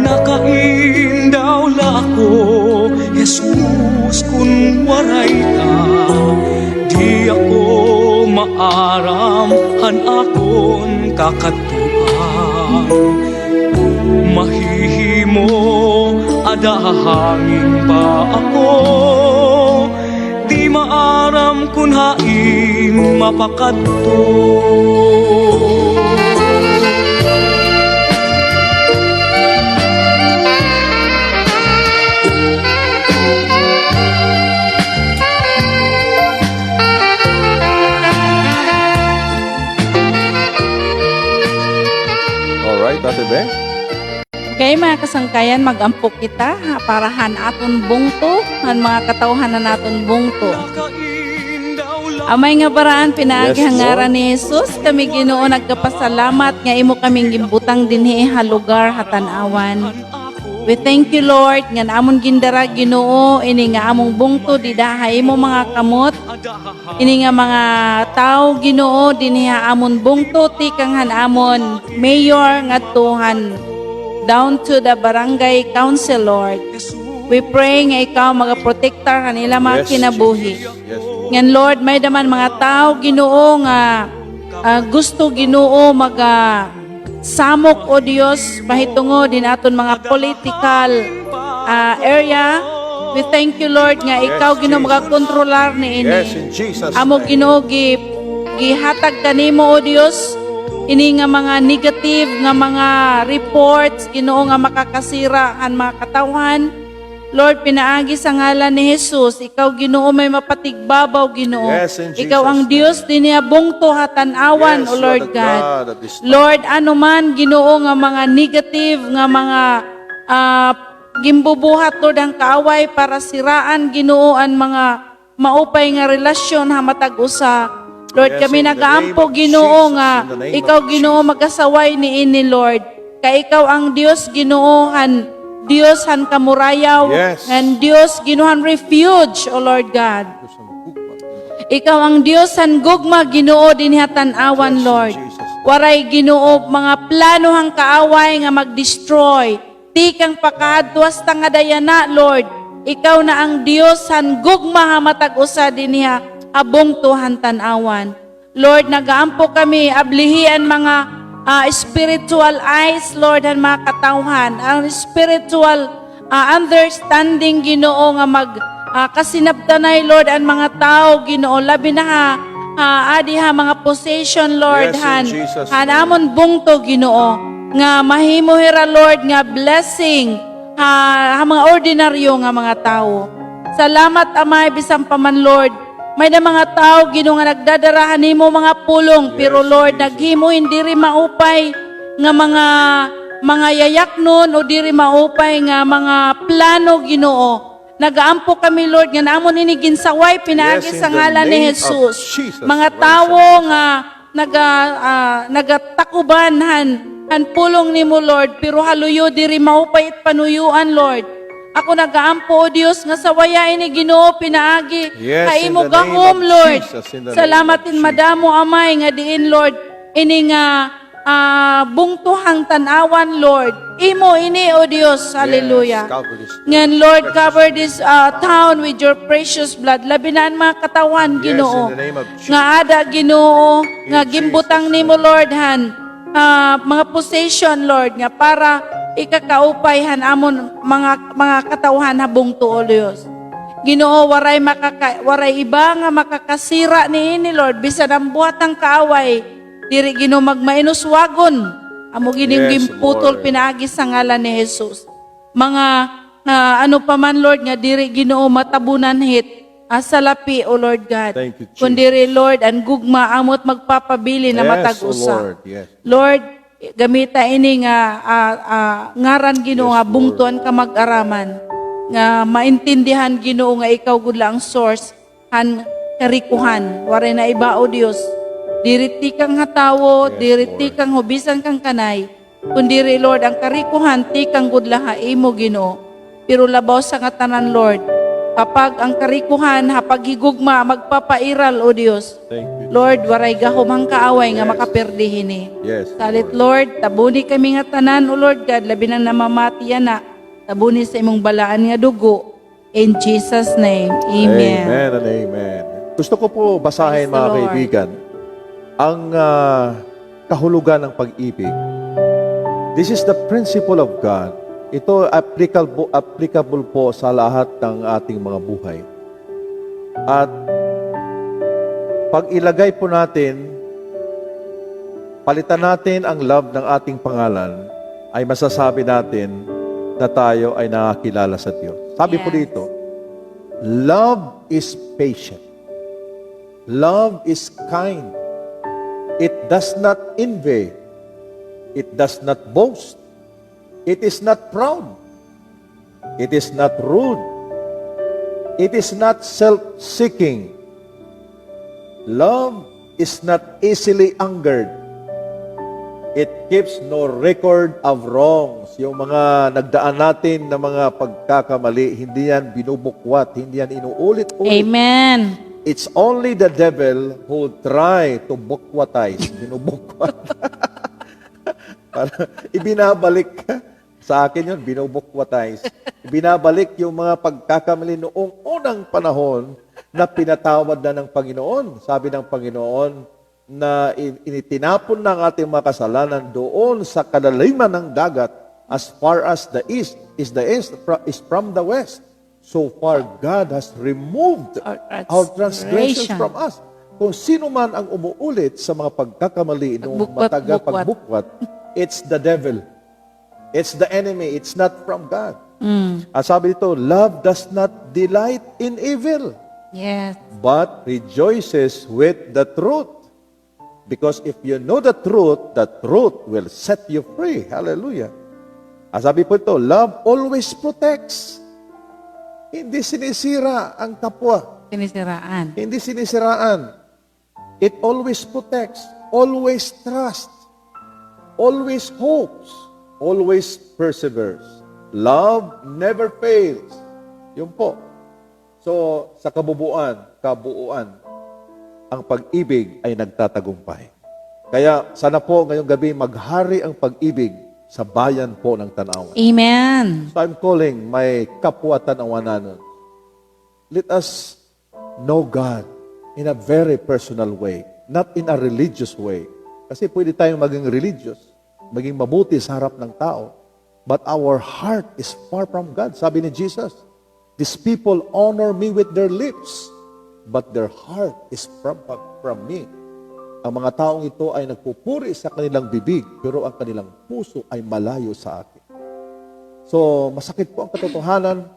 Nakain daw lako, Jesus kun waray ka. Di ako maaram, han akon kakatuan. Mahihimo, adahangin pa ako. Di maaram kun hain mapakadto. Alright, Ate Be? Kay mga kasangkayan, mag-ampok kita ha, para han aton bungto, han mga katawhan na naton bungto. Amay nga baraan pinaagi Yes, hangaran ni Jesus, kami Ginoo nagkapasalamat nga imo kaming gimbutang dinhi ha lugar hatanawan. We thank you Lord nga naamon gindara Ginoo ini nga among bungto didahay mo mga kamot. Ini nga mga tao Ginoo dinhi ha amon bungto tikang han amon mayor ngadtuhan down to the barangay council Lord. We pray nga ikaw magaprotektar kanila mga kinabuhi. Yes. Ngan Lord, may daman mga tao Ginoo nga gusto Ginoo samok o Dios mahitungo din aton mga political area. We thank you Lord nga ikaw Ginoo magakontrolar ni ini. Yes, in Jesus' Amo name. Ginoo gihatag kanimo o Dios ini nga mga negative nga mga reports Ginoo nga makakasira ang mga katawhan. Lord, pinaagi sa ngalan ni Jesus, ikaw Ginoo may mapatigbabaw Ginoo. Yes, in Jesus' Ikaw ang name. Dios din niya bungto hatanawan Yes, o you are Lord the God. God that is- Lord, ano man Ginoo nga mga negative nga mga gimbubuhat Lord ang kaaway para siraan Ginoo ang mga maupay nga relasyon ha matag usa. Lord, Yes, kami in the nagaampo name of Ginoo Jesus, nga in the name ikaw of Ginoo magasaway ni ini Lord. Kay ikaw ang Dios Ginoo Dios han kamurayaw, Yes. and Dios ginuhan refuge, O Lord God. Ikaw ang Dios han gugma Ginoo dinhi tan-awan Yes, Lord. in Jesus. Waray Ginoo mga plano hang kaaway nga mag-destroy. Ti kang pakadwas nga dayana Lord. Ikaw na ang Dios han gugma ha matag usa dinhi abong tuhan tan-awan. Lord, nagaampo kami ablihian mga spiritual eyes, Lord, ang mga katawhan, ang spiritual understanding, Ginoo, nga kasinabtanay, Lord, ang mga tao, Ginoo, labi na adi mga possession, Lord, Yes, in Jesus' amon bungto, Ginoo, nga mahimo hira, Lord, nga blessing, mga ordinaryo nga mga tao. Salamat, Amay, bisang paman, Lord, may na mga tao Ginoo nga nagdadarahan nimo mga pulong pero Lord naghimo hindi rin maupay nga mga yayaknon o diri maupay nga mga plano Ginoo. Nagaampo kami Lord nga namon ini ginsaway pinaagi Yes, in sa the ngalan ni name of Jesus. Jesus. Mga tawo nga nagatakuban han pulong nimo Lord pero haluyo diri maupay at panuyuan Lord. Ako nagaampo o Dios nga sa waya ini Ginoo pinaagi Yes, kay in imo the name gahom of Lord. Jesus, in the name Salamatin of Jesus. madamo Amay nga diin Lord ini nga bungtuhang tanawan Lord. Imo ini o Dios. Hallelujah. Yes, Calvary's blood. Ngan Lord, cover this town with your precious blood. Labi na ang mga katawan, Yes, Ginoo. in the name of Jesus. Nga ada, Ginoo. Nga In gimbutang Jesus' nimo, name. Lord, mga possession, Lord, nga para ikakaupay amon mga katawhan habong tuo, Dios. Ginoo, waray iba nga makakasira ni ini, Lord. Bisan ang buhatang kaaway, diri Ginoo magmainuswagon. Amo gining Yes, gimputol Lord. pinaagi sa ngalan ni Jesus. Mga ano pa man Lord nga diri Ginoo matabunan hit sa lapi o Lord God. Thank you, Jesus. Kun diri Lord ang gugma amot magpapabili na Yes, matag-usa. O Lord, yes. Lord, gamita ini nga ngaran Ginoo Yes, nga bungtuan ka mag-araman nga maintindihan Ginoo nga ikaw gud lang ang source han karikuhan. Waray na iba o Dios. Diriti kang hatawo, Yes, diriti Lord. kang hubisan kang kanay. Kundiri Lord, ang karikuhan, ti kang gudlaha, imo Ginoo. Pero labaw sa nga tanan Lord, kapag ang karikuhan, hapag higugma, magpapairal, O Dios. Thank you. Lord, waray gahumang kaaway nga makaperdihin ni. Yes, Salit, Lord, tabuni kami nga tanan, O Lord God, labi na namamati yan na. Tabuni sa imong balaan nga dugo. In Jesus' name, Amen. Amen and amen. Gusto ko po basahin, Praise the mga Lord. kaibigan, ang kahulugan ng pag-ibig. This is the principle of God. Ito applicable po sa lahat ng ating mga buhay. At pag ilagay po natin, palitan natin ang love ng ating pangalan, ay masasabi natin na tayo ay nakakilala sa Diyos. Sabi po Yes. dito, love is patient. Love is kind. It does not envy. It does not boast. It is not proud. It is not rude. It is not self-seeking. Love is not easily angered. It keeps no record of wrongs. Yung mga nagdaan natin na mga pagkakamali, hindi yan binubukwat, hindi yan inuulit-ulit. Amen. It's only the devil who try to bukwatize, binubukwat. Para ibinabalik sa akin yun, binubukwatize. Ibinabalik yung mga pagkakamali noong unang panahon na pinatawad na ng Panginoon. Sabi ng Panginoon na initinapon ng ating mga kasalanan doon sa kadaliman ng dagat as far as the east is from the west. So far, God has removed our transgressions from us. Kung sino man ang umuulit sa mga pagkakamali noong matagal pagbukwat, it's the devil. It's the enemy. It's not from God. At sabi dito, love does not delight in evil, Yes. but rejoices with the truth. Because if you know the truth will set you free. Hallelujah. At sabi po ito, love always protects. Hindi sinisira ang kapwa. Sinisiraan. Hindi sinisiraan. It always protects, always trusts, always hopes, always perseveres. Love never fails. Yun po. So, sa kabuuan, ang pag-ibig ay nagtatagumpay. Kaya sana po ngayong gabi maghari ang pag-ibig sa bayan po ng Tanawan. Amen. So I'm calling my kapwa Tanawanan. Let us know God in a very personal way, not in a religious way. Kasi pwede tayong maging religious, maging mabuti sa harap ng tao, but our heart is far from God. Sabi ni Jesus, these people honor me with their lips, but their heart is from me. Ang mga taong ito ay nagpupuri sa kanilang bibig, pero ang kanilang puso ay malayo sa akin. So, masakit po ang katotohanan,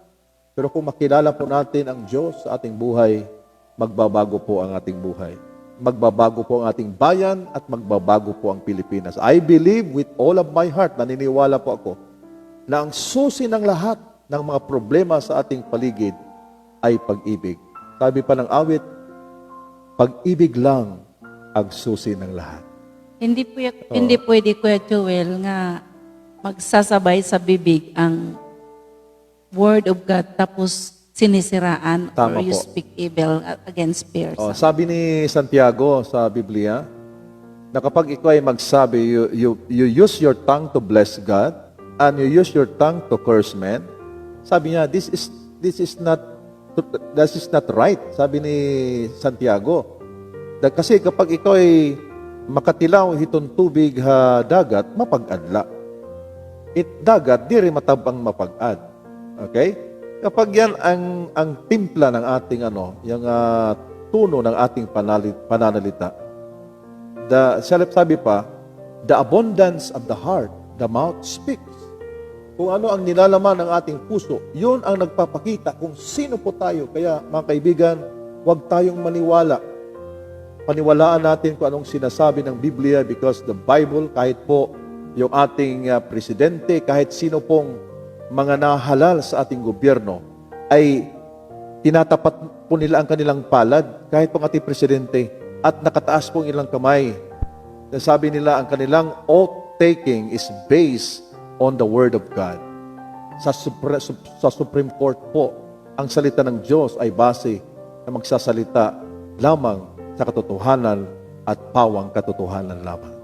pero kung makilala po natin ang Diyos sa ating buhay, magbabago po ang ating buhay. Magbabago po ang ating bayan at magbabago po ang Pilipinas. I believe with all of my heart, naniniwala po ako, na ang susi ng lahat ng mga problema sa ating paligid ay pag-ibig. Sabi pa ng awit, pag-ibig lang ang susi ng lahat. Hindi pwede, Kuya Joel, nga magsasabay sa bibig ang Word of God tapos sinisiraan Tama or you po. speak evil against peers. Sabi ni Santiago sa Biblia, na kapag ikaw ay magsabi, you use your tongue to bless God and you use your tongue to curse men. Sabi niya, this is not right. Sabi ni Santiago. Kasi kapag ikaw ay makatilaw hitong tubig ha dagat, mapag-adla. Dagat, di rin matabang mapag-ad. Okay? Kapag yan ang timpla ng ating yung tuno ng ating pananalita. Sabi pa, the abundance of the heart, the mouth speaks. Kung ano ang nilalaman ng ating puso, yun ang nagpapakita kung sino po tayo. Kaya mga kaibigan, huwag tayong maniwala. Paniwalaan natin kung anong sinasabi ng Biblia because the Bible, kahit po yung ating presidente, kahit sino pong mga nahalal sa ating gobyerno, ay tinatapat po nila ang kanilang palad, kahit pong ating presidente, at nakataas po ang ilang kamay. Sabi nila, ang kanilang oath-taking is based on the Word of God. Sa Supreme Court po, ang salita ng Diyos ay base na magsasalita lamang sa katotohanan at pawang katotohanan lamang.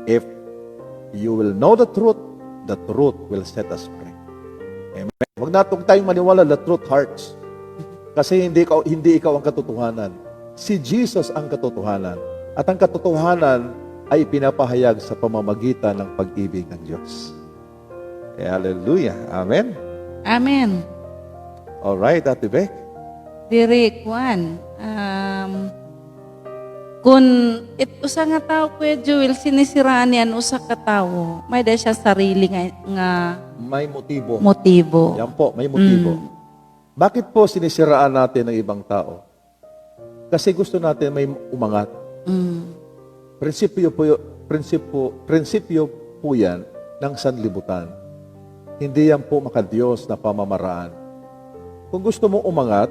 If you will know the truth will set us free. Amen. Huwag natin tayong maniwala, the truth hurts. Kasi hindi ikaw ang katotohanan. Si Jesus ang katotohanan. At ang katotohanan ay pinapahayag sa pamamagitan ng pag-ibig ng Diyos. Hallelujah. Amen. Amen. Alright, Ate Beck. Diri, Juan. Kung usa nga tao, Kuya Joel, sinisiraan yan usa ka tao, may da siya sarili nga May motibo. motibo. Yan po, may motibo. Bakit po sinisiraan natin ng ibang tao? Kasi gusto natin may umangat. Prinsipyo po yan ng sanlibutan. Hindi yan po makadiyos na pamamaraan. Kung gusto mong umangat,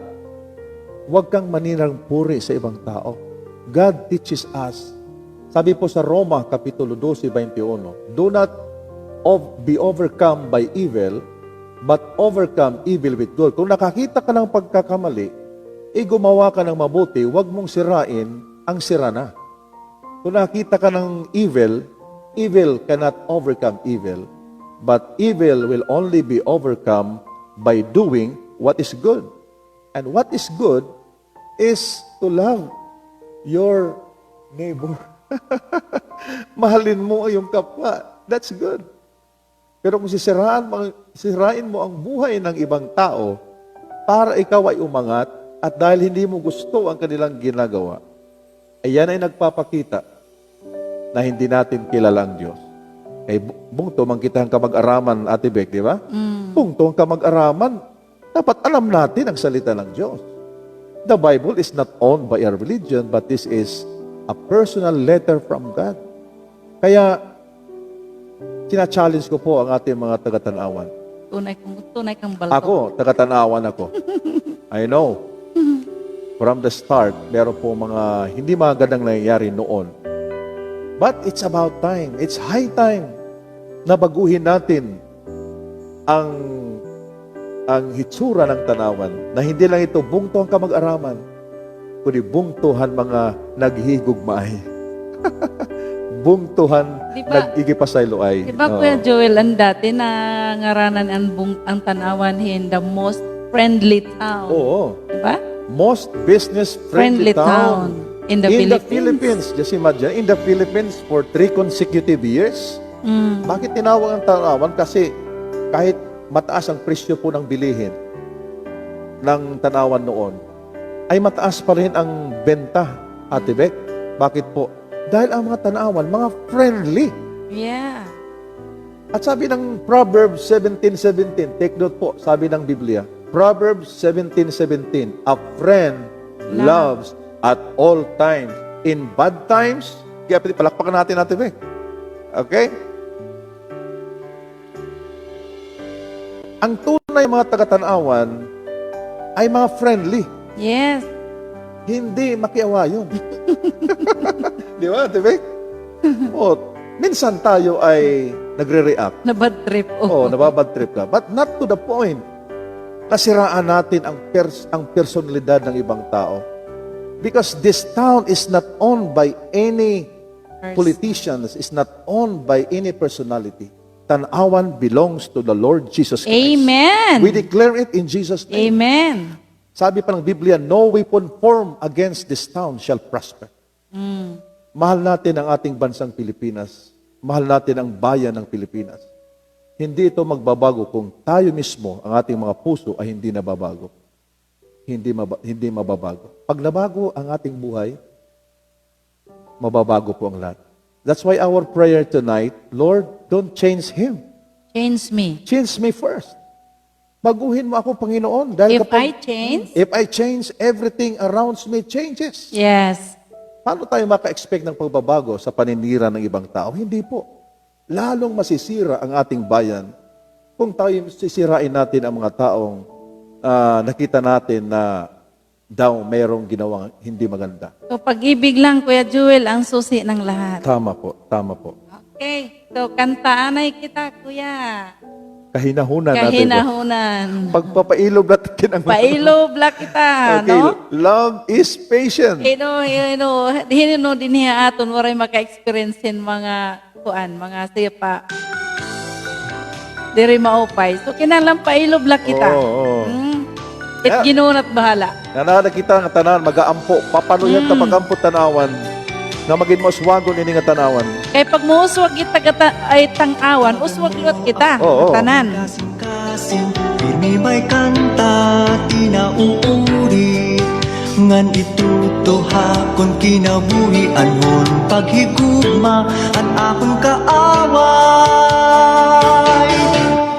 huwag kang maninang puri sa ibang tao. God teaches us. Sabi po sa Roma, Kapitulo 12:21, do not be overcome by evil, but overcome evil with good. Kung nakakita ka ng pagkakamali, gumawa ka ng mabuti, huwag mong sirain ang sira na. Kung nakita ka ng evil, evil cannot overcome evil, but evil will only be overcome by doing what is good. And what is good is to love your neighbor. Mahalin mo ang iyong kapwa. That's good. Pero kung sisirain mo ang buhay ng ibang tao para ikaw ay umangat at dahil hindi mo gusto ang kanilang ginagawa, ayan ay nagpapakita na hindi natin kilala ang Diyos. Kay bungto man kita ang kamag-araman, Ate Beck, di ba? Bungto ang kamag-araman, dapat alam natin ang salita ng Diyos. The Bible is not owned by a religion, but this is a personal letter from God. Kaya, sina-challenge ko po ang ating mga taga-tanawan. Tunay kang balto. Ako, taga-tanawan ako. I know. From the start, meron po mga hindi magandang nangyayari noon. But it's about time. It's high time na baguhin natin ang hitsura ng tanawan na hindi lang ito bungto ang kamag-araman, kundi bungtuhan mga naghihigugmay. Bungtuhan Diba? nag-igipasayloay. Diba, Kuya Joel, ang dati na ngaranan ang tanawan the most friendly town. Oo. Diba? Most business-friendly Friendly town. town in the Philippines. Just imagine, in the Philippines for 3 consecutive years. Bakit tinawag ang tanawan? Kasi kahit mataas ang presyo po ng bilihin ng tanawan noon, ay mataas pa rin ang benta, Ate Beck. Bakit po? Dahil ang mga tanawan, mga friendly. Yeah. At sabi ng Proverbs 17:17, take note po, sabi ng Biblia, Proverbs 17:17, a friend loves at all times. In bad times, kaya palakpakan natin, Ate Beck. Okay? Ang tunay mga taga-tanawan ay mga friendly. Yes. Hindi makiawa yun. Di ba, Ate Beck? O, minsan tayo ay nagre-react. Na bad trip. Oo, nababad trip ka. But not to the point na siraan natin ang personalidad ng ibang tao. Because this town is not owned by any politicians, is not owned by any personality. Tanawan belongs to the Lord Jesus Christ. Amen. We declare it in Jesus' name. Amen. Sabi pa ng Biblia, no weapon formed against this town shall prosper. Mahal natin ang ating bansang Pilipinas. Mahal natin ang bayan ng Pilipinas. Hindi ito magbabago kung tayo mismo, ang ating mga puso ay hindi nababago. Hindi mababago. Pag nabago ang ating buhay, mababago po ang lahat. That's why our prayer tonight, Lord, don't change him. Change me. Change me first. Baguhin mo ako, Panginoon. Dahil If I if I change, change, everything around me changes. yes. Paano tayo maka-expect ng pagbabago sa paninira ng ibang tao? Hindi po. Lalong masisira ang ating bayan kung tayo sisirain natin ang mga taong nakita natin na daw mayroong ginawang hindi maganda. So, pag-ibig lang, Kuya Joel, ang susi ng lahat. Tama po, tama po. Okay. So, kantaan ay kita, Kuya. Kahinahunan natin. Kahinahunan. Pagpapailob natin kinang Pailob la kita, Okay, no? love is patient. Hino din niya aton waray maka-experience mga kuan, mga sipa. Diri maupay. So kinahanglan pailob la kita. Oo. It ginunat bahala. Nanana kita nga tanan magaampo, papanuyan ta pagampo tanawan nga maging maswagon ini nga tanawan. Kay pag muuswag kita ay tang-awan, uswag liwat kita. Oo. Tanan. Kasing-kasing, pirmi may kanta, tinauuri. Ngan itutuha kon kinabuhi anhon paghigugma an akong kaaway.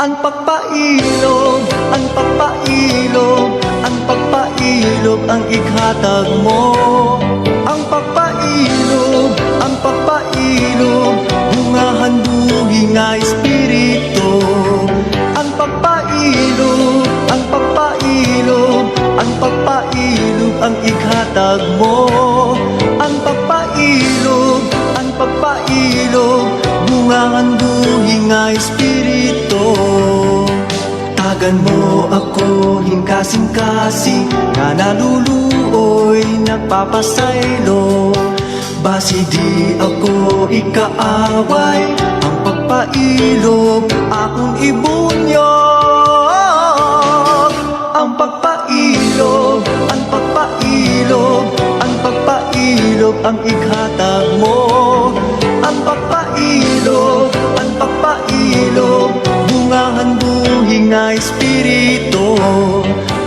Ang pagpailog, ang pagpailog, ang pagpailog ang ighatag mo. Ang pagpailog, ang pagpailog, bungahan buhi nga espiritu. Ang pagpailog, ang pagpailog, ang pagpailog ang ighatag mo. Ang pagpailog, ang pagpailog, bungahan buhi nga espiritu. Tagan mo ako hingkasing-kasing nga naluluoy nagpapasaylo. Basi di ako ikaaway, ang pagpailog akong ibunyog. Ang pagpailog, ang pagpailog, ang pagpailog ang ighatag mo. Ang pagpailog, ang pagpailog, bungahan buhi nga espiritu.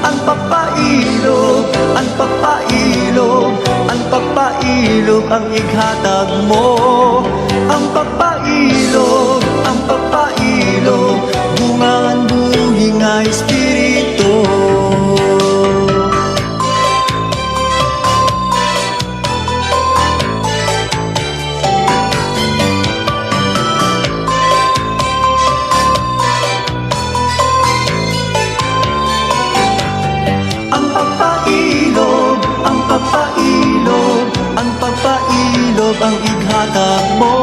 Ang pagpailog, ang pagpailog, ang pagpailog ang ighatag mo. Ang pagpailog, ang pagpailog, bungahan buhi nga espiritu. Ang pagpailog, ang pagpailog, ang pagpailog ang ighatag mo.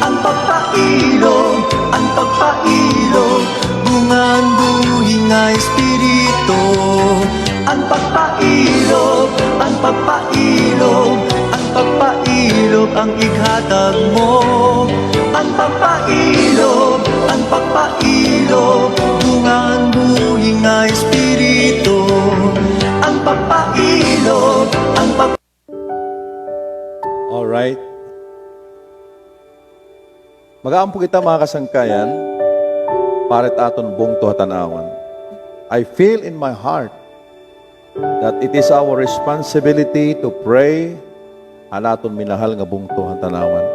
Ang pagpailog, ang pagpailog, bungan buhi nga espiritu. Ang pagpailog, ang pagpailog, ang pagpailog ang ighatag mo. Ang pagpailog, ang pagpailog, bungan buhi nga espiritu. Ang pagpailog, ang Alright. Magaampo kita mga kasangkayan, paret aton bungto tanawan. I feel in my heart that it is our responsibility to pray ang aton minahal nga bungto tanawan.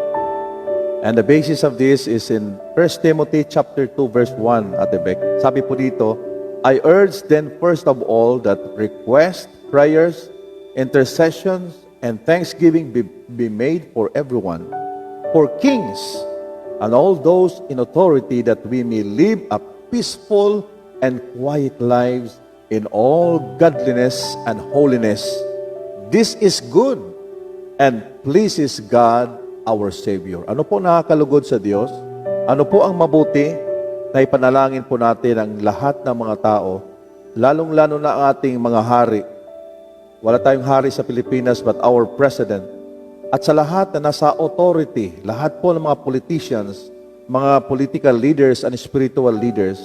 And the basis of this is in 1 Timothy chapter 2 verse 1 at the back. Sabi po dito, I urge then first of all that requests, prayers, intercessions, and thanksgiving be made for everyone, for kings and all those in authority, that we may live a peaceful and quiet lives in all godliness and holiness. This is good and pleases God our Savior. Ano po nakakalugod sa Diyos? Ano po ang mabuti na ipanalangin po natin ang lahat ng mga tao, lalong-lalo na ang ating mga hari. Wala tayong hari sa Pilipinas but our President. At sa lahat na nasa authority, lahat po ng mga politicians, mga political leaders and spiritual leaders,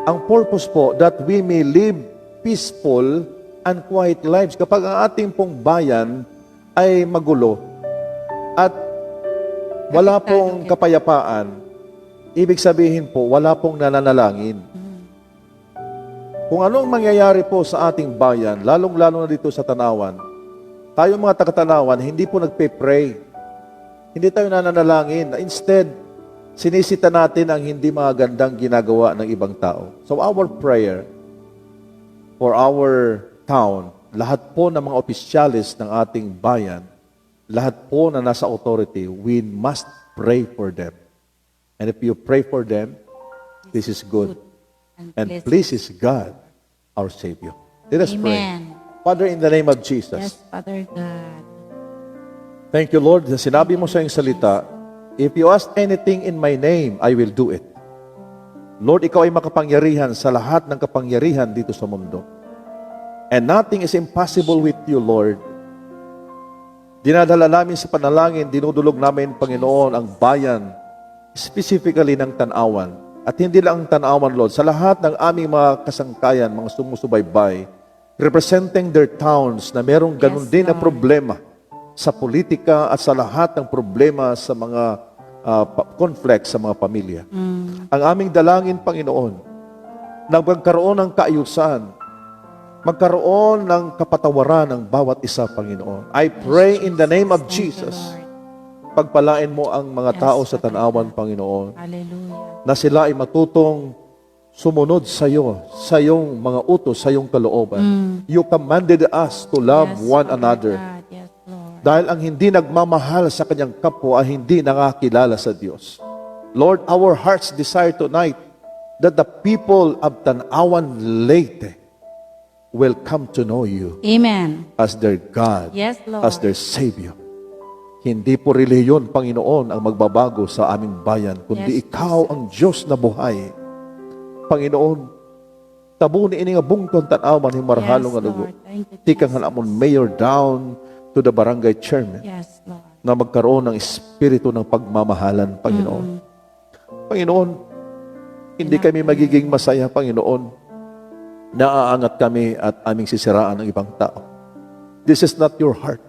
ang purpose po that we may live peaceful and quiet lives. Kapag ang ating pong bayan ay magulo at wala pong kapayapaan, ibig sabihin po, wala pong nananalangin. Kung anong mangyayari po sa ating bayan, lalong-lalo na dito sa Tanawan, tayo mga taga-Tanawan, hindi po nagpe-pray. Hindi tayo nananalangin. Instead, sinisita natin ang hindi magandang ginagawa ng ibang tao. So our prayer for our town, lahat po ng mga opisyalis ng ating bayan, lahat po na nasa authority, we must pray for them. And if you pray for them, this is good. And pleases God, our Savior. Let us pray. Amen. Father, in the name of Jesus, Yes, Father God. thank you, Lord. Sinabi mo sa iyong salita, if you ask anything in my name, I will do it. Lord, Ikaw ay makapangyarihan sa lahat ng kapangyarihan dito sa mundo. And nothing is impossible with You, Lord. Dinadala namin sa panalangin, dinudulog namin, Panginoon, ang bayan, specifically ng Tanawan. At hindi lang ang Tanawan, Lord, sa lahat ng aming mga kasangkayan, mga sumusubaybay, representing their towns na merong ganun Yes, din na Lord. problema sa politika at sa lahat ng problema sa mga conflict sa mga pamilya. Ang aming dalangin, Panginoon, na magkaroon ng kaayusan, magkaroon ng kapatawaran ng bawat isa, Panginoon. I pray in the name of Thank you, Jesus, Lord. pagpalain mo ang mga Yes, tao sa Father Tanawan, God. Panginoon, Hallelujah. na sila ay matutong sumunod sa iyo, sa iyong mga utos, sa iyong kalooban. You commanded us to love Yes, one Father another. God. Yes, Lord. Dahil ang hindi nagmamahal sa kanyang kapwa ay hindi nakakilala sa Diyos. Lord, our hearts desire tonight that the people of Tanawan Leyte will come to know You Amen. as their God, Yes, Lord. as their Savior. Hindi po reliyon, Panginoon, ang magbabago sa aming bayan, kundi Yes, Ikaw Jesus. ang Diyos na buhay. Panginoon, tabuni ini nga bungton Tanawan yung marhalong Yes, nga lugo. Lord. Thank you, Tikang Jesus. hanamon mayor down to the barangay chairman Yes, Lord. na magkaroon ng espiritu ng pagmamahalan, Panginoon. Panginoon, hindi kami magiging masaya, Panginoon, naaangat kami at aming sisiraan ng ibang tao. This is not Your heart.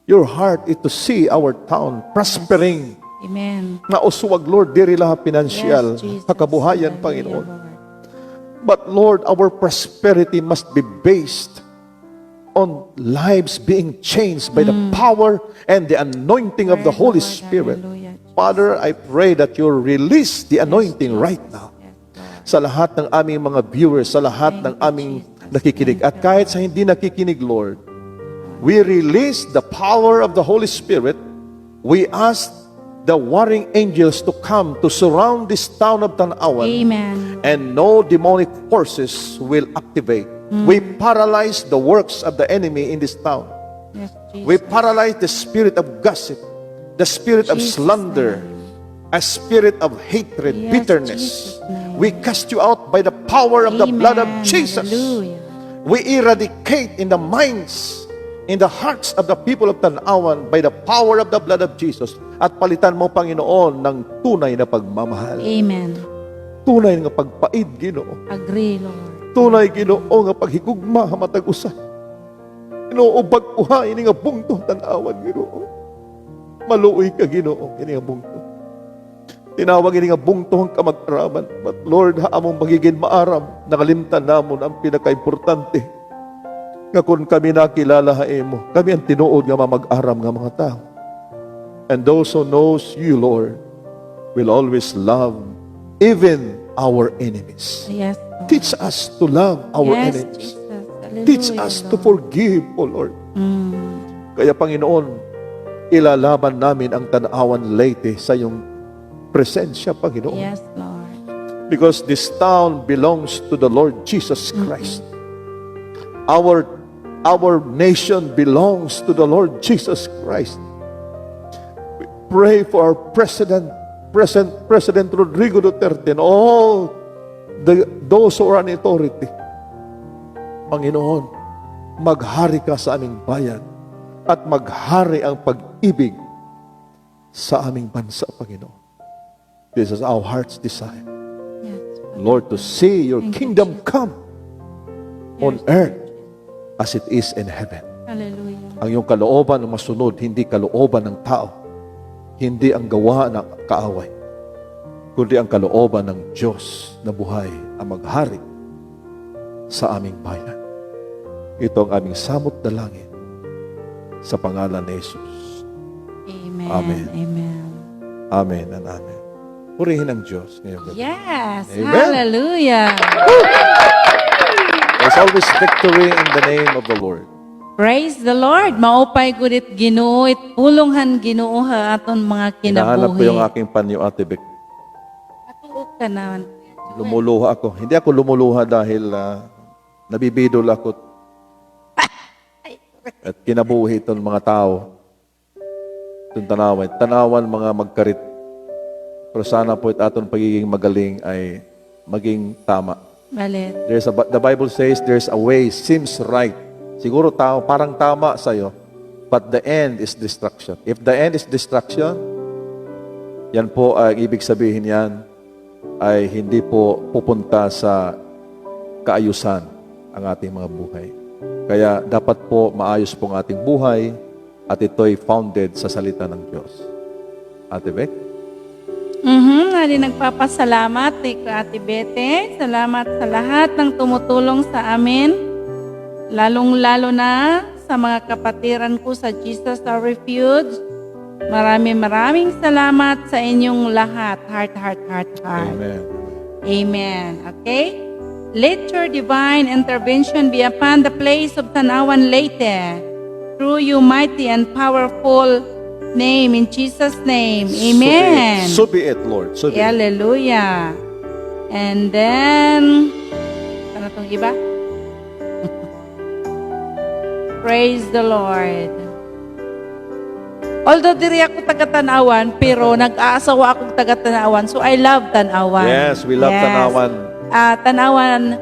Your heart is to see our town prospering. Amen. Na usuwag, Lord, diri laha pinansyal, Yes, Jesus. kakabuhayan, Hallelujah, Panginoon. Lord. But Lord, our prosperity must be based on lives being changed by the power and the anointing of the Pray, Holy Lord. Spirit. Hallelujah. Father, I pray that you release the anointing right now Yes, Lord. sa lahat ng aming mga viewers, sa lahat ng aming nakikinig. At kahit sa hindi nakikinig, Lord, we release the power of the Holy Spirit. We ask the warring angels to come to surround this town of Tanawan, Amen. and no demonic forces will activate. We paralyze the works of the enemy in this town. Yes, Jesus. We paralyze the spirit of gossip, the spirit of Jesus' slander, a spirit of hatred, Yes, bitterness. Jesus' name. We cast you out by the power of the blood of Amen. Jesus. Hallelujah. We eradicate in the minds, in the hearts of the people of Tanawan by the power of the blood of Jesus. At palitan mo, Panginoon, ng tunay na pagmamahal. Amen. Tunay nga pagpaid, Ginoo. Agree, Lord. Tunay, Ginoo, nga paghigugma, matag-usa. Ginoo, bag-uha, ini nga bungto, Tanawan, Ginoo. Maluoy ka, Ginoo, ini nga bungto. Tinawag ini nga bungto ang kamag-araman. But Lord, haamong magiging maaram, nakalimtan namon ang pinaka-importante. Nga kung kami nakilala mo, kami ang tinuod nga mamag-aram nga mga tao. And those who knows you, Lord, will always love even our enemies. Yes, Lord. Teach us to love our Yes, enemies. Jesus. Hallelujah, Teach us to Lord. forgive, O Lord. Kaya Panginoon, ilalaban namin ang Tanawan Leyte sa iyong presensya, Panginoon. Yes, Lord. Because this town belongs to the Lord Jesus Christ. Our nation belongs to the Lord Jesus Christ. We pray for our President Rodrigo Duterte and all those who are in authority. Panginoon, maghari ka sa aming bayan at maghari ang pag-ibig sa aming bansa, Panginoon. This is our heart's desire. Yes, Lord, to see your Thank you, kingdom Jesus. come on earth as it is in heaven. Hallelujah. Ang iyong kalooban na masunod, hindi kalooban ng tao, hindi ang gawa ng kaaway, kundi ang kalooban ng Diyos na buhay ang maghari sa aming bayan. Ito ang aming samot dalangin sa pangalan ni Jesus. Amen. Amen. Amen. Amen and amen. Purihin ang Diyos ngayong gabi. Yes. Amen. Hallelujah. There's always victory in the name of the Lord. Praise the Lord. Maupay gudit Ginoo it pulonghan Ginoo ha aton mga Hinahanap ko yung kinabuhi. aking panyo, Ate Vic. Atuog ka na. Lumuluha ako. Hindi ako lumuluha dahil nabibidol ako at kinabuhi itong mga tao. Itong tanawan. Tanawan mga magkarit. Pero sana po aton pagiging magaling ay maging tama. Balit. The Bible says there's a way, seems right. Siguro parang tama sa'yo, but the end is destruction. If the end is destruction, yan po ang ibig sabihin yan ay hindi po pupunta sa kaayusan ang ating mga buhay. Kaya dapat po maayos po ang ating buhay at ito'y founded sa salita ng Diyos. Ate Beck? Nari nagpapasalamat kay Ate Bete. Salamat sa lahat ng tumutulong sa amin. Lalong-lalo na sa mga kapatiran ko sa Jesus our Refuge. Maraming salamat sa inyong lahat. Heart. Amen. Amen. Okay? Let your divine intervention be upon the place of Tanawan Leyte. Through your mighty and powerful name, in Jesus' name. Amen. So be it, Lord. So be it. Hallelujah. And then, ano tong iba? Praise the Lord. Although diri ako taga-Tanawan, pero nag-aasawa akong taga-Tanawan, so I love Tanawan. Yes, we love Tanawan. Tanawan,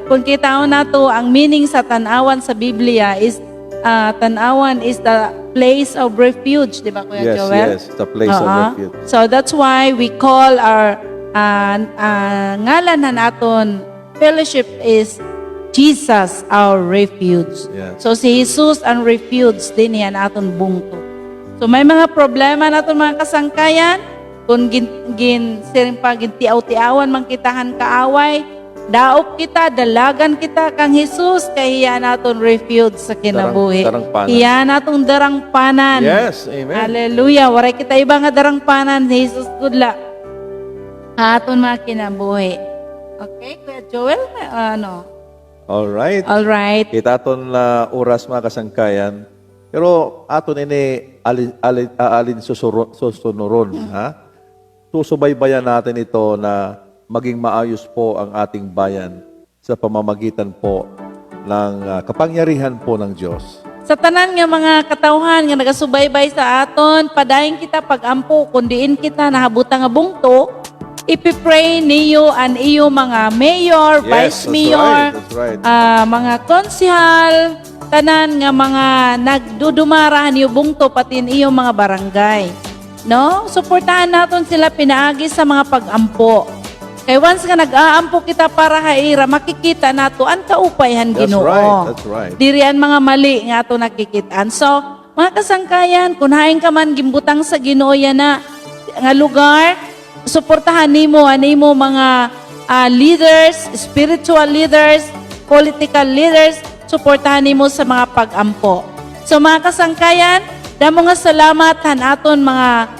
kung kita na to, ang meaning sa Tanawan sa Biblia is, Tanawan is the place of refuge, di ba Kuya Yes, Joel? yes, the place of refuge. So that's why we call our ngalan na naton fellowship is Jesus our refuge. Yes. So si Jesus ang refuge din yan aton bungto. So may mga problema naton mga kasangkayan, kung gintiaw-tiawan man kitahan kaaway, daop kita, dalagan kita kang Jesus, kay iya naton refuge sa kinabuhi. Darangpanan. Iya natong darangpanan. Yes, amen. Hallelujah. Waray kita iba nga darangpanan, Jesus gudla. Aton mga kinabuhi. Okay, Kuya Joel, Alright. All right. Kita aton na oras mga kasangkayan. Pero aton ini alin susunuron, ha? Susubaybayan natin ito na maging maayos po ang ating bayan sa pamamagitan po ng kapangyarihan po ng Diyos. Sa tanan nga mga katawhan nga nagasubaybay sa aton, padayon kita pag-ampo, kundiin kita nahabutan nga bungto, ipipray niyo an iyo mga mayor, vice mayor, that's right. Mga konsihal, tanan nga mga nagdudumarahan niyo bungto pati iyo mga barangay. No? Suportahan naton sila pinaagi sa mga pag-ampo. Kay once nga nag-aampo kita para haira, makikita nato ang kaupayhan Ginoo. That's right. Dirian mga mali nga ato nakikitaan. So, mga kasangkayan, kung haing ka man gimbutang sa Ginoo yan na nga lugar, suportahan nimo animo mga leaders, spiritual leaders, political leaders, suportahan nimo sa mga pag-ampo. So mga kasangkayan, damo nga salamat han aton mga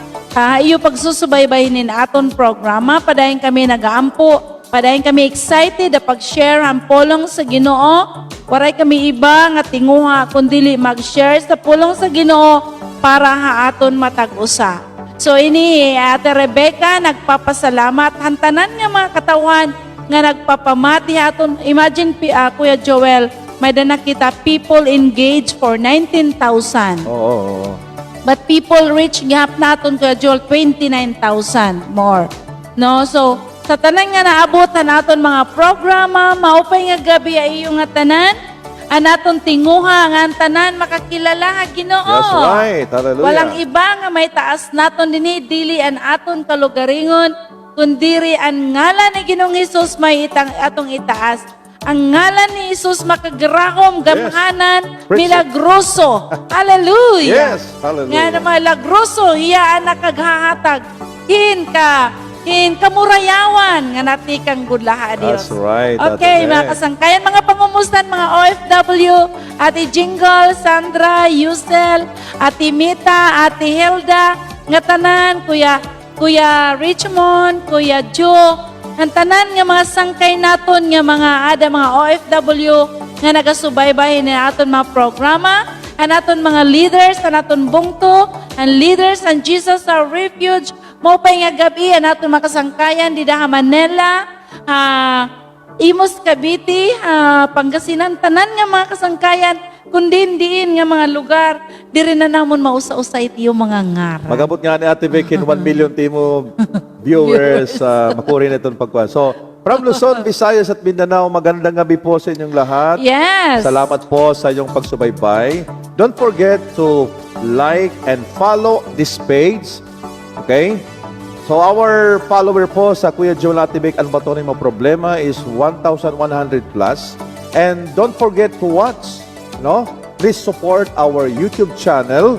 iyo pagsusubaybayin aton programa. Padayon kami nagaampo, padayon kami excited na pag-share ang pulong sa Ginoo. Waray kami iba nga tinguha kundili mag-share sa pulong sa Ginoo para haaton matag-usa. So ini Ate Rebecca nagpapasalamat hantanan nga mga katawan nga nagpapamati aton. Imagine Kuya Joel, may dana kita people engaged for 19,000. Oo. But people reach gap naton Kuya Joel 29,000 more. No, so sa tanan nga naabotan naton mga programa, maupay nga gabi ay iyong nga tanan, anaton tinguha nga ang tanan makakilala Ginoo. That's right. Hallelujah. Walang iba nga may taas naton dinhi dili an aton kalugaringon kundiri ang ngalan ni Ginoong Hesus may atong itaas. Ang ngalan ni Jesus makagrahom, gamhanan, Preach it. milagroso. Hallelujah. Yes. Hallelujah. Nga na milagroso, hiyaan nakaghahatag. Hin kamurayawan, nga natikang gudlaha Dios. That's right. Okay, mga kasangkayan, mga pangumustan, mga OFW, Ate Jingle, Sandra, Yusel, Ate Mita, Ate Hilda, nga tanan, Kuya Richmond, Kuya Joe, ang tanan nga mga sangkay naton nga mga OFW nga nagasubaybay ni aton mga programa, ang aton mga leaders, ang aton bungto, ang leaders ang Jesus our refuge, mo pa nga gabi ang aton mga kasangkayan di daha Manila, Imos Cavite, Pangasinan, tanan nga mga kasangkayan, kundi diin nga mga lugar, di rin na namon mausa-usa iti yung mga ngara. Magabot nga ni Ate Becky 1 million timo viewers makuri na itong pagkuhan. So, From Luzon, Visayas at Mindanao, magandang gabi po sa inyong lahat. Yes. Salamat po sa iyong pagsubaybay. Don't forget to like and follow this page. Okay? So our follower po sa Kuya Joe Latibik, ano ba ito mo problema, is 1,100 plus. And don't forget to watch. No? Please support our YouTube channel,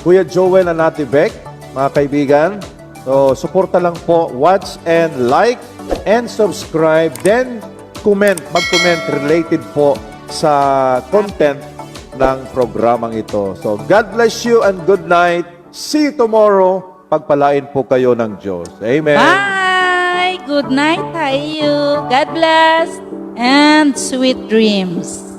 Kuya Joel Latibik, mga kaibigan. So, suporta lang po. Watch and like and subscribe. Then, mag-comment related po sa content ng programang ito. So, God bless you and good night. See you tomorrow. Pagpalain po kayo ng Diyos. Amen. Bye. Good night tayo. God bless and sweet dreams.